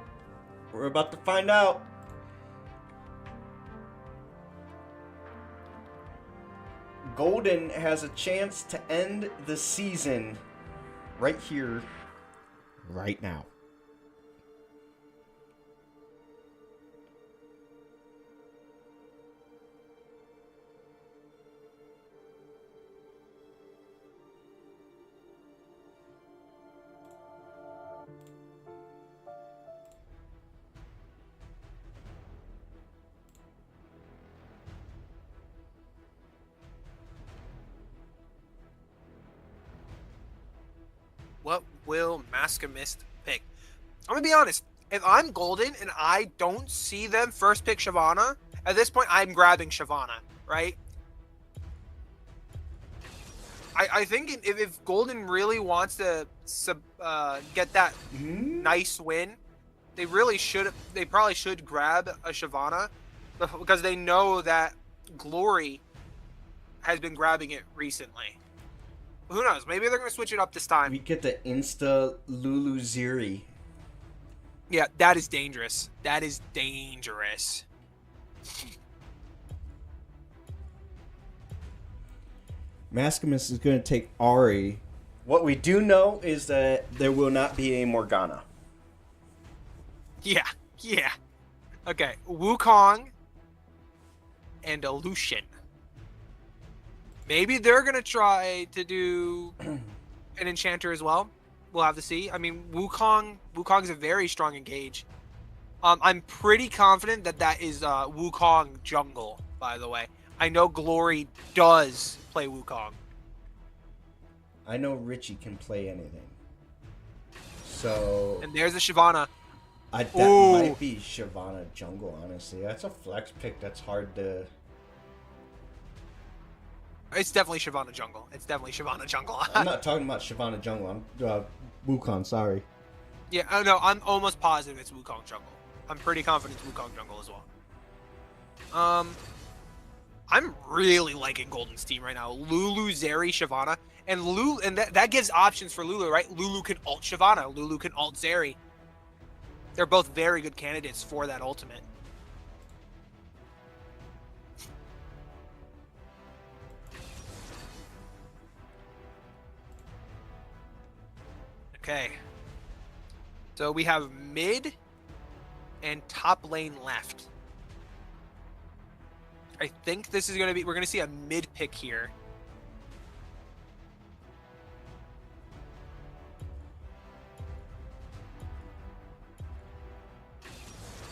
We're about to find out. Golden has a chance to end the season right here, right now. will Mascomist pick? I'm gonna be honest. If I'm Golden and I don't see them first pick Shyvana, at this point I'm grabbing Shyvana, right? I think if Golden really wants to get that nice win, they probably should grab a Shyvana because they know that Glory has been grabbing it recently. Who knows? Maybe they're gonna switch it up this time. We get the Insta Lulu Ziri. Yeah, that is dangerous. That is dangerous. Mascamus is going to take Ari. What we do know is that there will not be a Morgana. Yeah, yeah. Okay, Wukong and a Lucian. Maybe they're gonna try to do an Enchanter as well. We'll have to see. I mean, Wukong's a very strong engage. I'm pretty confident that is Wukong jungle, by the way. I know Glory does play Wukong. I know Richie can play anything. So... And there's a Shyvana. that might be Shyvana jungle, honestly. That's a flex pick that's hard to... It's definitely Shyvana jungle. It's definitely Shyvana jungle. I'm not talking about Shyvana jungle. I'm Wukong, sorry. Yeah, no, I'm almost positive it's Wukong jungle. I'm pretty confident it's Wukong jungle as well. I'm really liking Golden's team right now. Lulu, Zeri, Shyvana, and that gives options for Lulu, right? Lulu can ult Shyvana, Lulu can ult Zeri. They're both very good candidates for that ultimate. Okay. So we have mid and top lane left. I think this is we're going to see a mid pick here.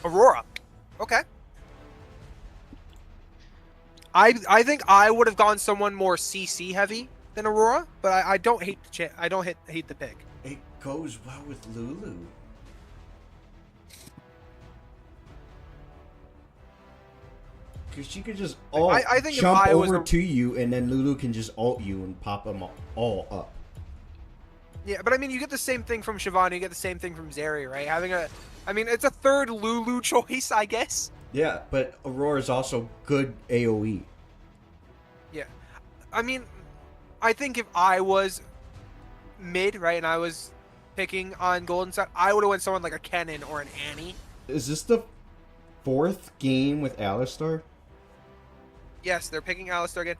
Aurora. Okay. I think I would have gone someone more CC heavy than Aurora, but I don't hate hate the pick. It goes well with Lulu. Because she could just I think jump if I over was to you, and then Lulu can just ult you and pop them all up. Yeah, but I mean, you get the same thing from Shyvana, you get the same thing from Zeri, right? I mean, it's a third Lulu choice, I guess. Yeah, but Aurora is also good AoE. Yeah. I mean, I think if I was mid, right, and I was picking on Golden side, I would have went someone like a Kennen or an Annie. Is this the 4th game with Alistar? Yes, they're picking Alistar again.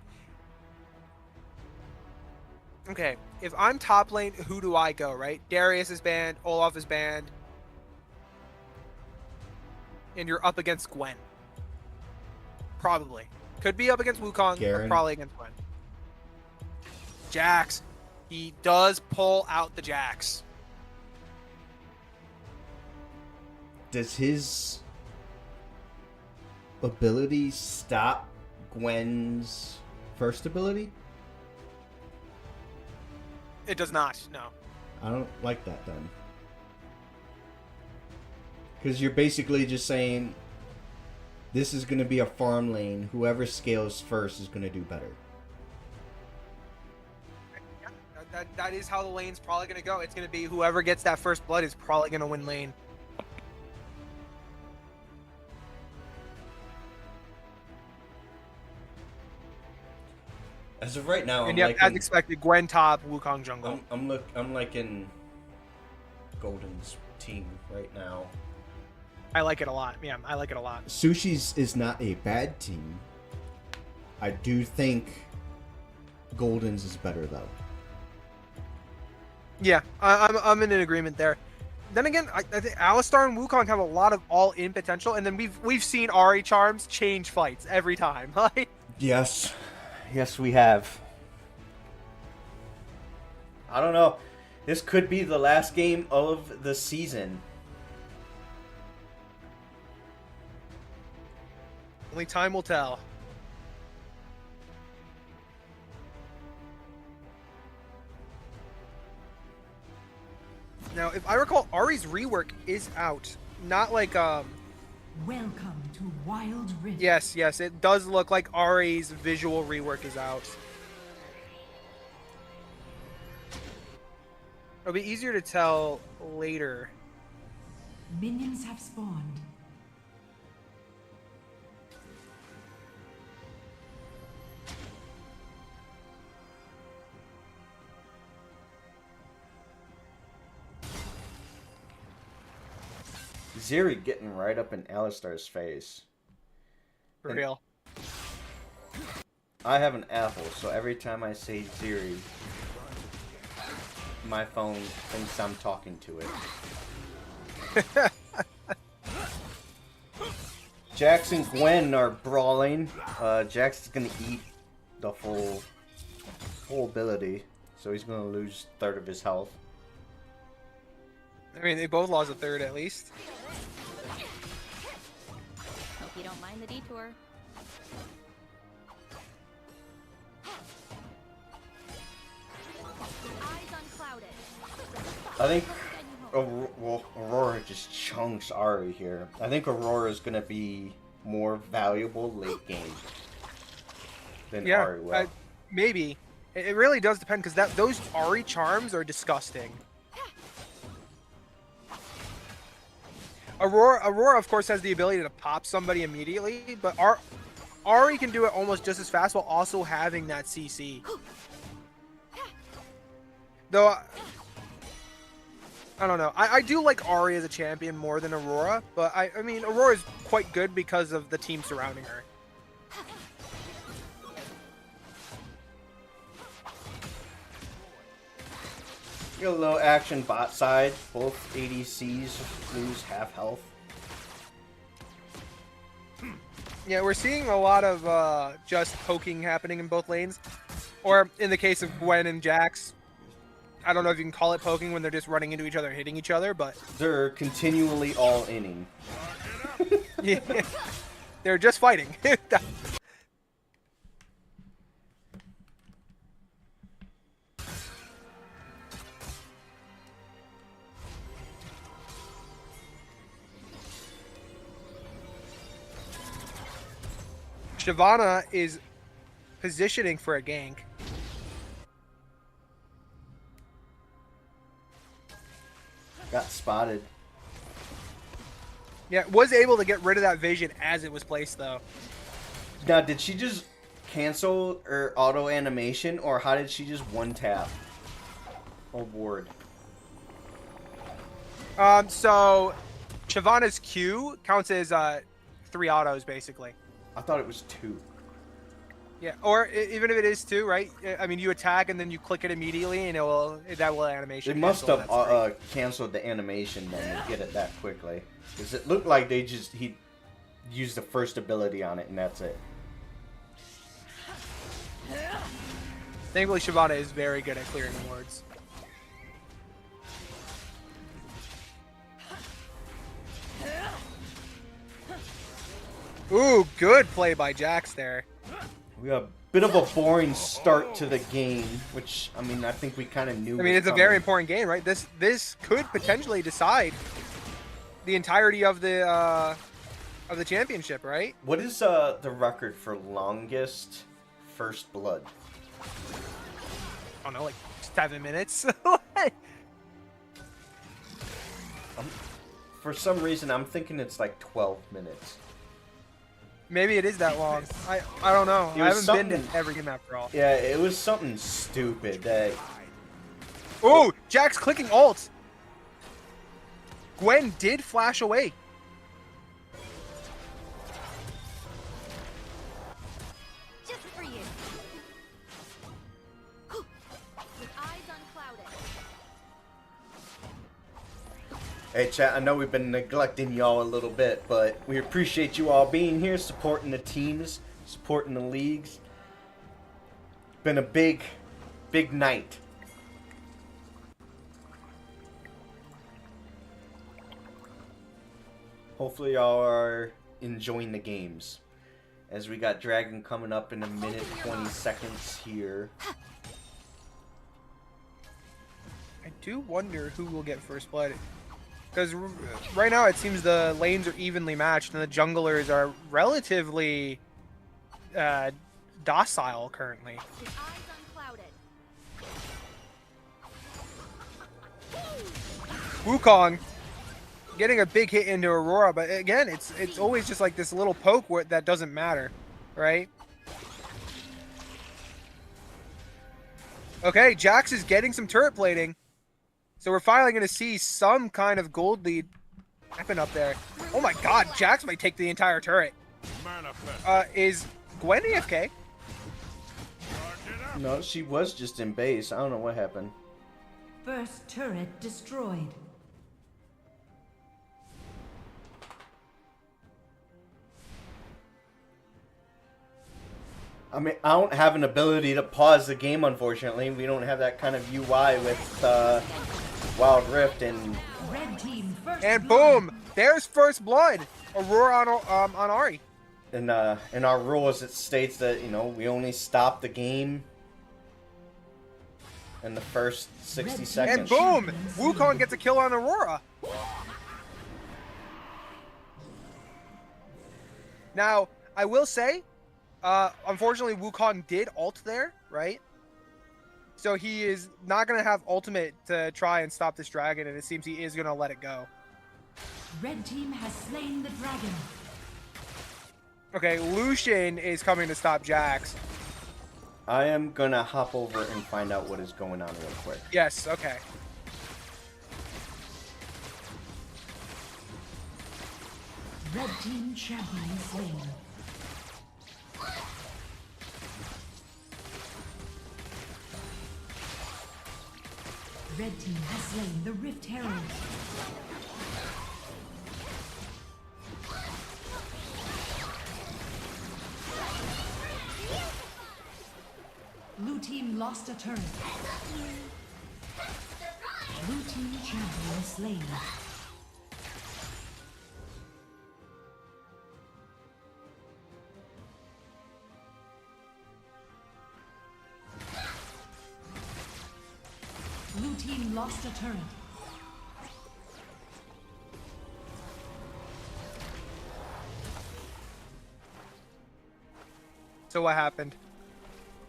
Okay, if I'm top lane, who do I go, right? Darius is banned, Olaf is banned. And you're up against Gwen. Probably. Could be up against Wukong, Garen. but probably against Gwen. Jax. He does pull out the Jax. Does his ability stop Gwen's first ability? It does not, no. I don't like that then. Because you're basically just saying this is going to be a farm lane. Whoever scales first is going to do better. Yeah, that is how the lane's probably going to go. It's going to be whoever gets that first blood is probably going to win lane. As of right now, And yet, as expected, Gwen top, Wukong jungle. I'm liking Golden's team right now. I like it a lot. Yeah, I like it a lot. Sushi's is not a bad team. I do think Golden's is better though. Yeah, I'm in an agreement there. Then again, I think Alistar and Wukong have a lot of all-in potential, and then we've seen Ari charms change fights every time. Yes. Yes, we have. I don't know. This could be the last game of the season. Only time will tell. Now, if I recall, Ari's rework is out. Not like Welcome to Wild Rift. Yes, it does look like Ari's visual rework is out. It'll be easier to tell later. Minions have spawned. Zeri getting right up in Alistar's face. For And- real. I have an Apple, so every time I say Zeri, my phone thinks I'm talking to it. Jax and Gwen are brawling. Jax is gonna eat the full ability, so he's gonna lose a third of his health. I mean, they both lost a third at least. Hope you don't mind the detour. Eyes unclouded. I think Aurora just chunks Ari here. I think Aurora is gonna be more valuable late game than Yeah, Ari will. maybe. It really does depend because those Ari charms are disgusting. Aurora, of course, has the ability to pop somebody immediately, but Ari can do it almost just as fast while also having that CC. Though, I don't know. I do like Ari as a champion more than Aurora, but I mean, Aurora is quite good because of the team surrounding her. Get a little action bot side. Both ADCs lose half health. Yeah, we're seeing a lot of just poking happening in both lanes. Or in the case of Gwen and Jax, I don't know if you can call it poking when they're just running into each other and hitting each other, but They're continually all inning. yeah, they're just fighting. Shyvana is positioning for a gank. Got spotted. Yeah, was able to get rid of that vision as it was placed, though. Now, did she just cancel her auto animation, or how did she just one tap a ward? So Shyvana's Q counts as 3 autos, basically. I thought it was 2. Yeah, or even if it is 2, right? I mean, you attack and then you click it immediately, and that will animation. They must cancel, have that's free. canceled the animation then to get it that quickly. Because it looked like he used the first ability on it and that's it. Thankfully, Shyvana is very good at clearing wards. Ooh, good play by Jax there. We got a bit of a boring start to the game, which, I mean, I think we kind of knew. I mean, was it's a coming. very important game, right? This could potentially decide the entirety of the championship, right? What is the record for longest first blood? I don't know, like 7 minutes. For some reason, I'm thinking it's like 12 minutes. Maybe it is that long. I don't know. It I was haven't been something- to every game after all. Yeah, it was something stupid that. Ooh, Jax clicking ult. Gwen did flash away. Just for you. With eyes unclouded. Hey, chat, I know we've been neglecting y'all a little bit, but we appreciate you all being here, supporting the teams, supporting the leagues. Been a big night. Hopefully y'all are enjoying the games. As we got Dragon coming up in a minute, 20 seconds here. I do wonder who will get first blood. Because right now it seems the lanes are evenly matched and the junglers are relatively docile currently. His eyes unclouded. Wukong getting a big hit into Aurora, but again, it's always just like this little poke that doesn't matter, right? Okay, Jax is getting some turret plating. So we're finally going to see some kind of gold lead happen up there. Oh my god, Jax might take the entire turret. Is Gwen AFK? No, she was just in base. I don't know what happened. First turret destroyed. I mean, I don't have an ability to pause the game, unfortunately. We don't have that kind of UI with Wild Rift and... Red team first And blood. boom! There's first blood! Aurora on Ari. In our rules, it states that, you know, we only stop the game in the first 60 Red seconds. And boom! Wukong gets a kill on Aurora. Now, I will say, unfortunately, Wukong did ult there, right? So he is not going to have ultimate to try and stop this dragon, and it seems he is going to let it go. Red team has slain the dragon. Okay, Lucian is coming to stop Jax. I am gonna hop over and find out what is going on real quick. Yes, okay. Red team champion slain. Red team has slain the Rift Herald. Blue team lost a turret. Blue team champion slain. Blue team lost a turret. So what happened?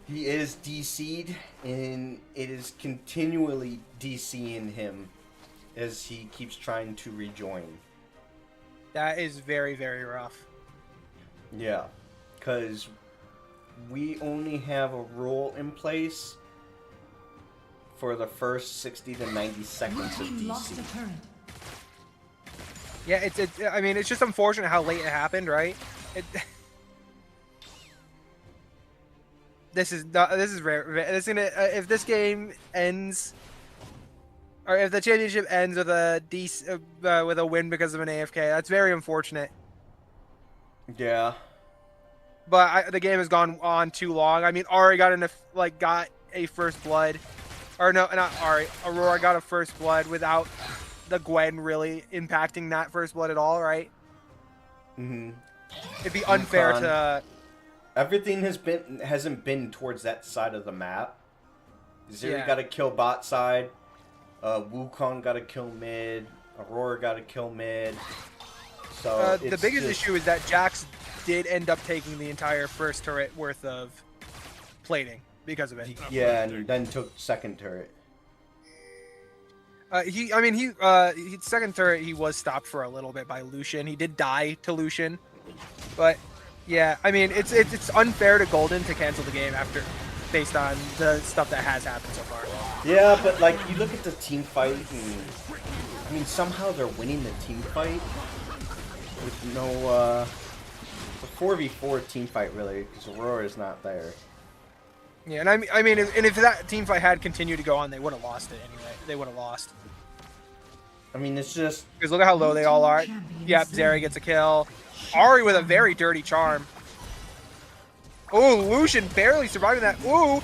He is DC'd, and it is continually DCing him as he keeps trying to rejoin. That is very, very rough. Yeah, because we only have a rule in place for the first 60 to 90 Blue seconds of team lost a DC. turret. Yeah, I mean, it's just unfortunate how late it happened, right? This is rare. It's gonna if this game ends, or if the championship ends with with a win because of an AFK, that's very unfortunate. Yeah. But the game has gone on too long. I mean, Ari got got a first blood, or no, not Ari. Aurora got a first blood without the Gwen really impacting that first blood at all, right? Mm-hmm. It'd be unfair Wukong. to. Everything hasn't been towards that side of the map. Zeri Yeah. got to kill bot side. Wukong got to kill mid. Aurora got to kill mid. So The it's biggest just- issue is that Jax did end up taking the entire first turret worth of plating because of it. Yeah, and then took second turret. Second turret he was stopped for a little bit by Lucian. He did die to Lucian, but yeah, I mean it's unfair to Golden to cancel the game based on the stuff that has happened so far. Yeah, but like you look at the team fight, and I mean somehow they're winning the team fight with no it's a 4v4 team fight really because Aurora is not there. Yeah, and I mean, if that team fight had continued to go on, they would have lost it anyway. They would have lost. I mean it's just Because look at how low they all are. Yep, Zeri gets a kill. Ari with a very dirty charm. Oh, Lucian barely surviving that. Ooh,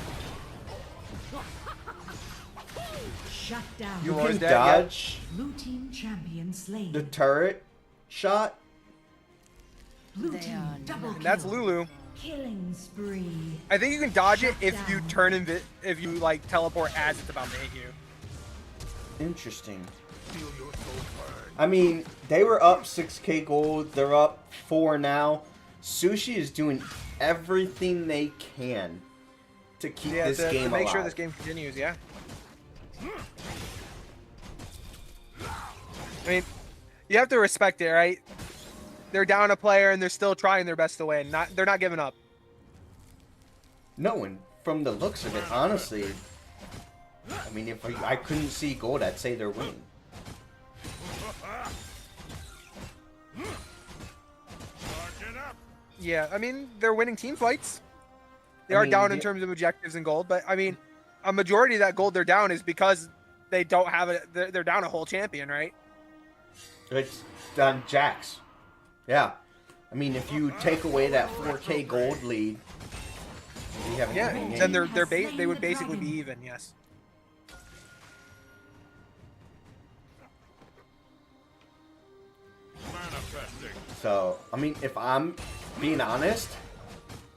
Shut down. you Aurora's can dead, yeah. dodge Blue team champion slain. the turret shot. Blue team double and that's kill. Lulu. Killing spree. I think you can dodge it if you Shut turn if you like teleport as it's about to hit you. Interesting. Feel your soul burn. I mean, they were up 6k gold. They're up 4 now. Sushi is doing everything they can to keep this game to make alive. sure this game continues. Yeah. I mean, you have to respect it, right? They're down a player and they're still trying their best to win. They're not giving up. No, and from the looks of it, honestly, I mean, if I couldn't see gold, I'd say they're winning. Charge it up. Yeah, I mean, they're winning team fights. They I are mean, down in yeah. terms of objectives and gold, but I mean, a majority of that gold they're down is because they don't have it. They're down a whole champion, right? It's done Jax. Yeah. I mean, if you take away that 4k gold lead, we haven't Yeah, even then gained. they would basically be even. Yes. Manifesting. So, I mean, if I'm being honest,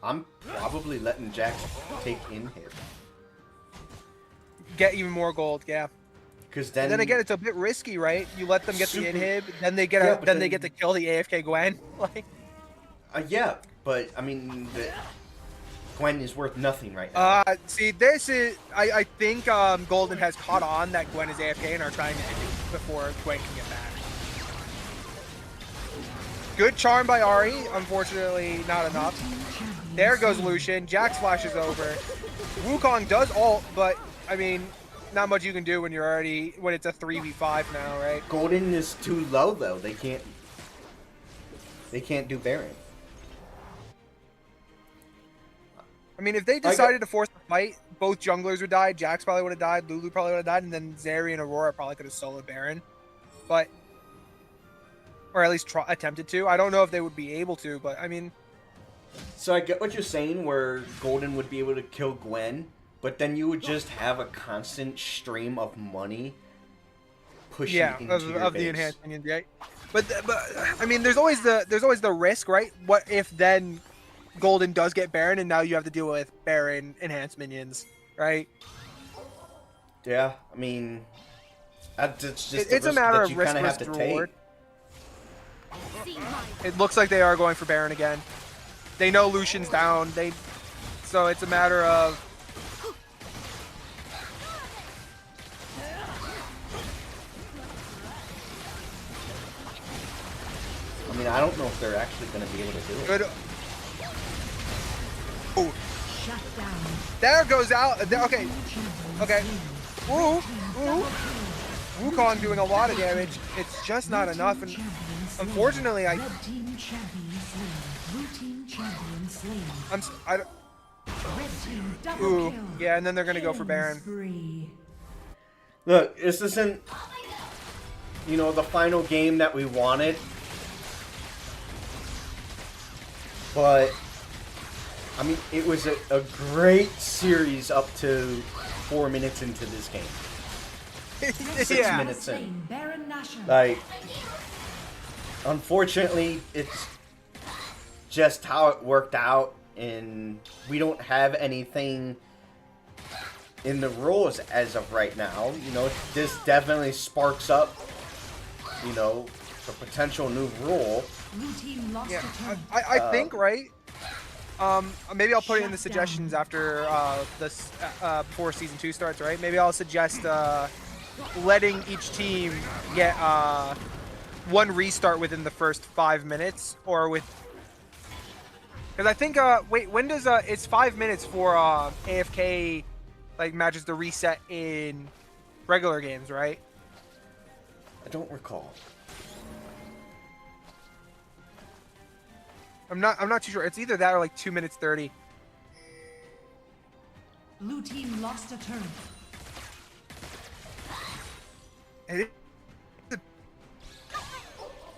I'm probably letting Jax take inhib. Get even more gold. Yeah. Because And then, then again, it's a bit risky, right? You let them get Super- the inhib, then they get Yeah, a, but then they then- get to kill the AFK Gwen. Like, yeah, but I mean, Gwen is worth nothing right now. see, this is I think Golden has caught on that Gwen is AFK and are trying to end it before Gwen can get back. Good charm by Ari, unfortunately not enough. There goes Lucian. Jax flashes over. Wukong does ult, but I mean, not much you can do when it's a 3v5 now, right? Golden is too low though. They can't do Baron. I mean, if they decided to force the fight, both junglers would die. Jax probably would have died. Lulu probably would have died, and then Zeri and Aurora probably could have soloed Baron, or at least attempted to. I don't know if they would be able to, but I mean, So I get what you're saying, where Golden would be able to kill Gwen, but then you would just have a constant stream of money pushing yeah, into of your the base. enhanced minions, right? But I mean, there's always the risk, right? What if then Golden does get Baron, and now you have to deal with Baron enhanced minions, right? Yeah, I mean, it's just It's a matter of you risk kind of have versus to take. reward. See mine. It looks like they are going for Baron again. They know Lucian's down. So it's a matter of I mean, I don't know if they're actually going to be able to do it. good. Oh, Shut down. there goes out. Okay, okay. Woo, woo. Wukong doing a lot of damage. It's just not enough, and unfortunately, Red team champion slain. Blue team champion slain. I don't- Red team double ooh, kill. yeah, and then they're gonna go for Killing Baron. spree. Look, this isn't, the final game that we wanted. But, I mean, it was a great series up to 4 minutes into this game. 6 Yeah. minutes in. Slain Baron Nashor. Like, unfortunately, it's just how it worked out, and we don't have anything in the rules as of right now. This definitely sparks up, the potential new rule. Blue team lost Yeah, a turn. I think right. Maybe I'll put it in the Shut suggestions down. after this before season 2 starts, right? Maybe I'll suggest letting each team get one restart within the first 5 minutes, or because I think wait, when does it's 5 minutes for AFK like matches to reset in regular games, right? I don't recall. I'm not too sure. It's either that or like 2 minutes 30. Blue team lost a turn. And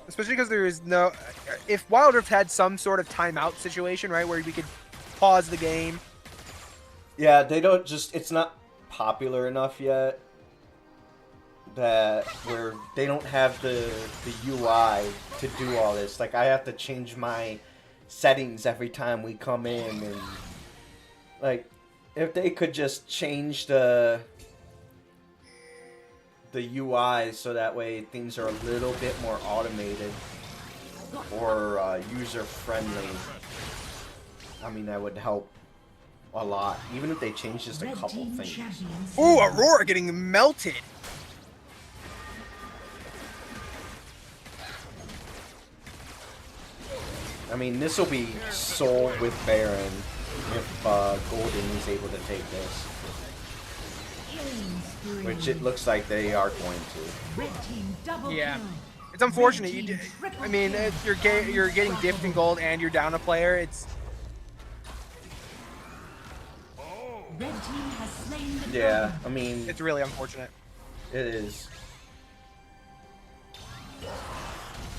especially because there is no. If Wild Rift had some sort of timeout situation, right, where we could pause the game. Yeah, they don't just. It's not popular enough yet that where they don't have the UI to do all this. Like, I have to change my settings every time we come in, and like, if they could just change the the UI so that way things are a little bit more automated or user friendly. I mean, that would help a lot, even if they change just a Red couple team things. champions. Ooh, Aurora getting melted. I mean, this will be sold with Baron if Golden is able to take this, Killing spree. which it looks like they are going to. Red team double Yeah. kill. It's unfortunate. Red You, team triple I mean, kill. you're getting dipped in gold and you're down a player. It's Red team has slain the Yeah, dragon. I mean, it's really unfortunate. it is.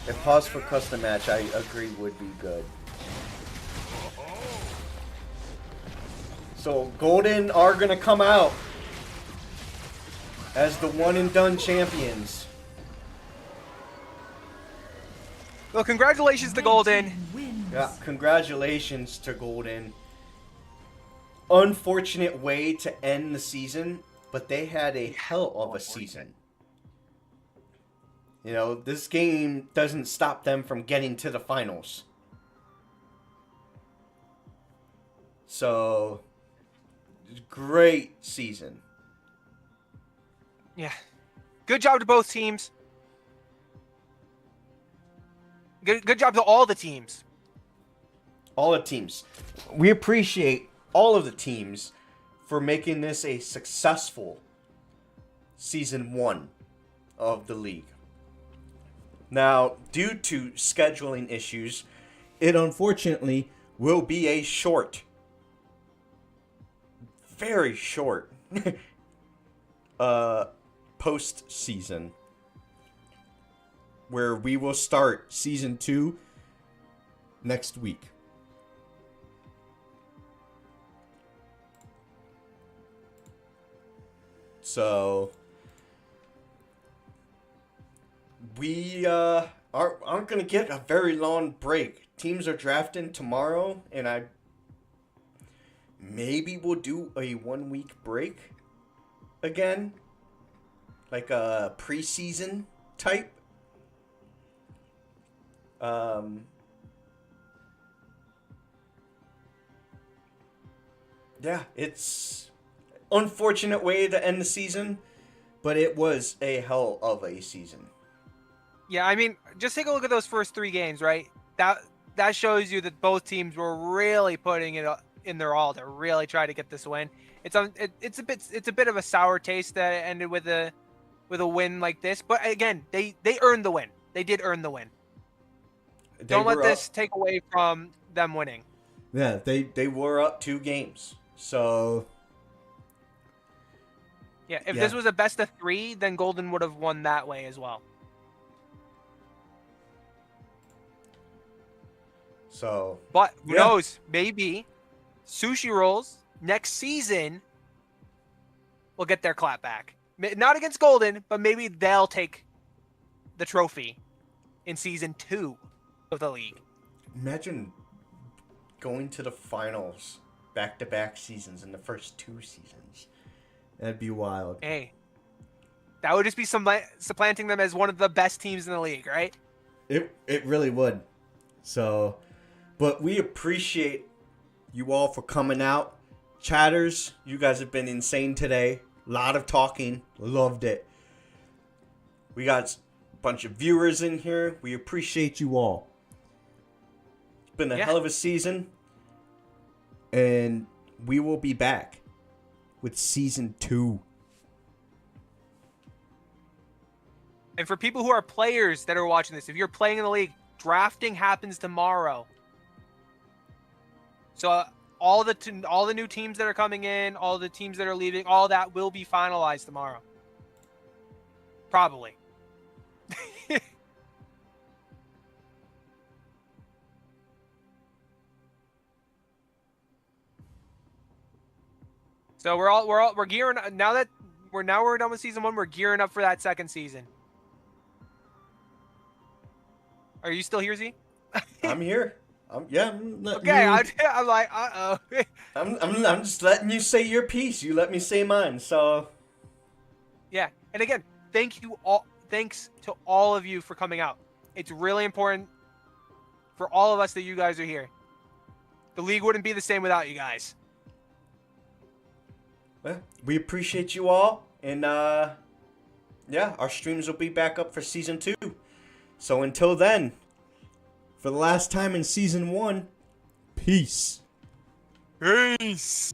If pause for custom match, I agree, would be good. So Golden are gonna come out as the one and done champions. Well, congratulations to Red Golden. team wins. Yeah, congratulations to Golden. Unfortunate way to end the season, but they had a hell of a season. You know, this game doesn't stop them from getting to the finals. So, great season. Yeah. Good job to both teams. Good job to all the teams. All the teams. We appreciate all of the teams for making this a successful season 1 of the league. Now, due to scheduling issues, it unfortunately will be a short, very short, post-season, where we will start season 2 next week. So we aren't gonna get a very long break. Teams are drafting tomorrow, and I maybe we'll do a 1 week break again, like a preseason type. Yeah, it's unfortunate way to end the season, but it was a hell of a season. Yeah, I mean, just take a look at those first 3 games, right? That shows you that both teams were really putting it in their all to really try to get this win. It's a bit of a sour taste that it ended with a win like this, but again, they earned the win. They did earn the win. Don't let this take away from them winning. Yeah, they were up 2 games. So Yeah, if Yeah. this was a best of 3, then Golden would have won that way as well. But who Yeah. knows? Maybe Sushi Rolls next season will get their clap back. Not against Golden, but maybe they'll take the trophy in season 2 of the league. Imagine going to the finals back-to-back seasons in the first 2 seasons. That'd be wild. Hey, that would just be supplanting them as one of the best teams in the league, right? It really would. So, but we appreciate you all for coming out. Chatters, you guys have been insane today. A lot of talking. Loved it. We got a bunch of viewers in here. We appreciate you all. It's been a hell of a season. And we will be back with season 2. And for people who are players that are watching this, if you're playing in the league, drafting happens tomorrow. So all the new teams that are coming in, all the teams that are leaving, all that will be finalized tomorrow. Probably. So we're gearing now that we're done with season 1. We're gearing up for that second season. Are you still here, Z? I'm here. I'm letting Okay, you- I'm like, uh oh. I'm just letting you say your piece. You let me say mine. So Yeah, and again, thank you all. Thanks to all of you for coming out. It's really important for all of us that you guys are here. The league wouldn't be the same without you guys. Well, we appreciate you all, and yeah, our streams will be back up for season 2. So until then, for the last time in season 1, peace. Peace.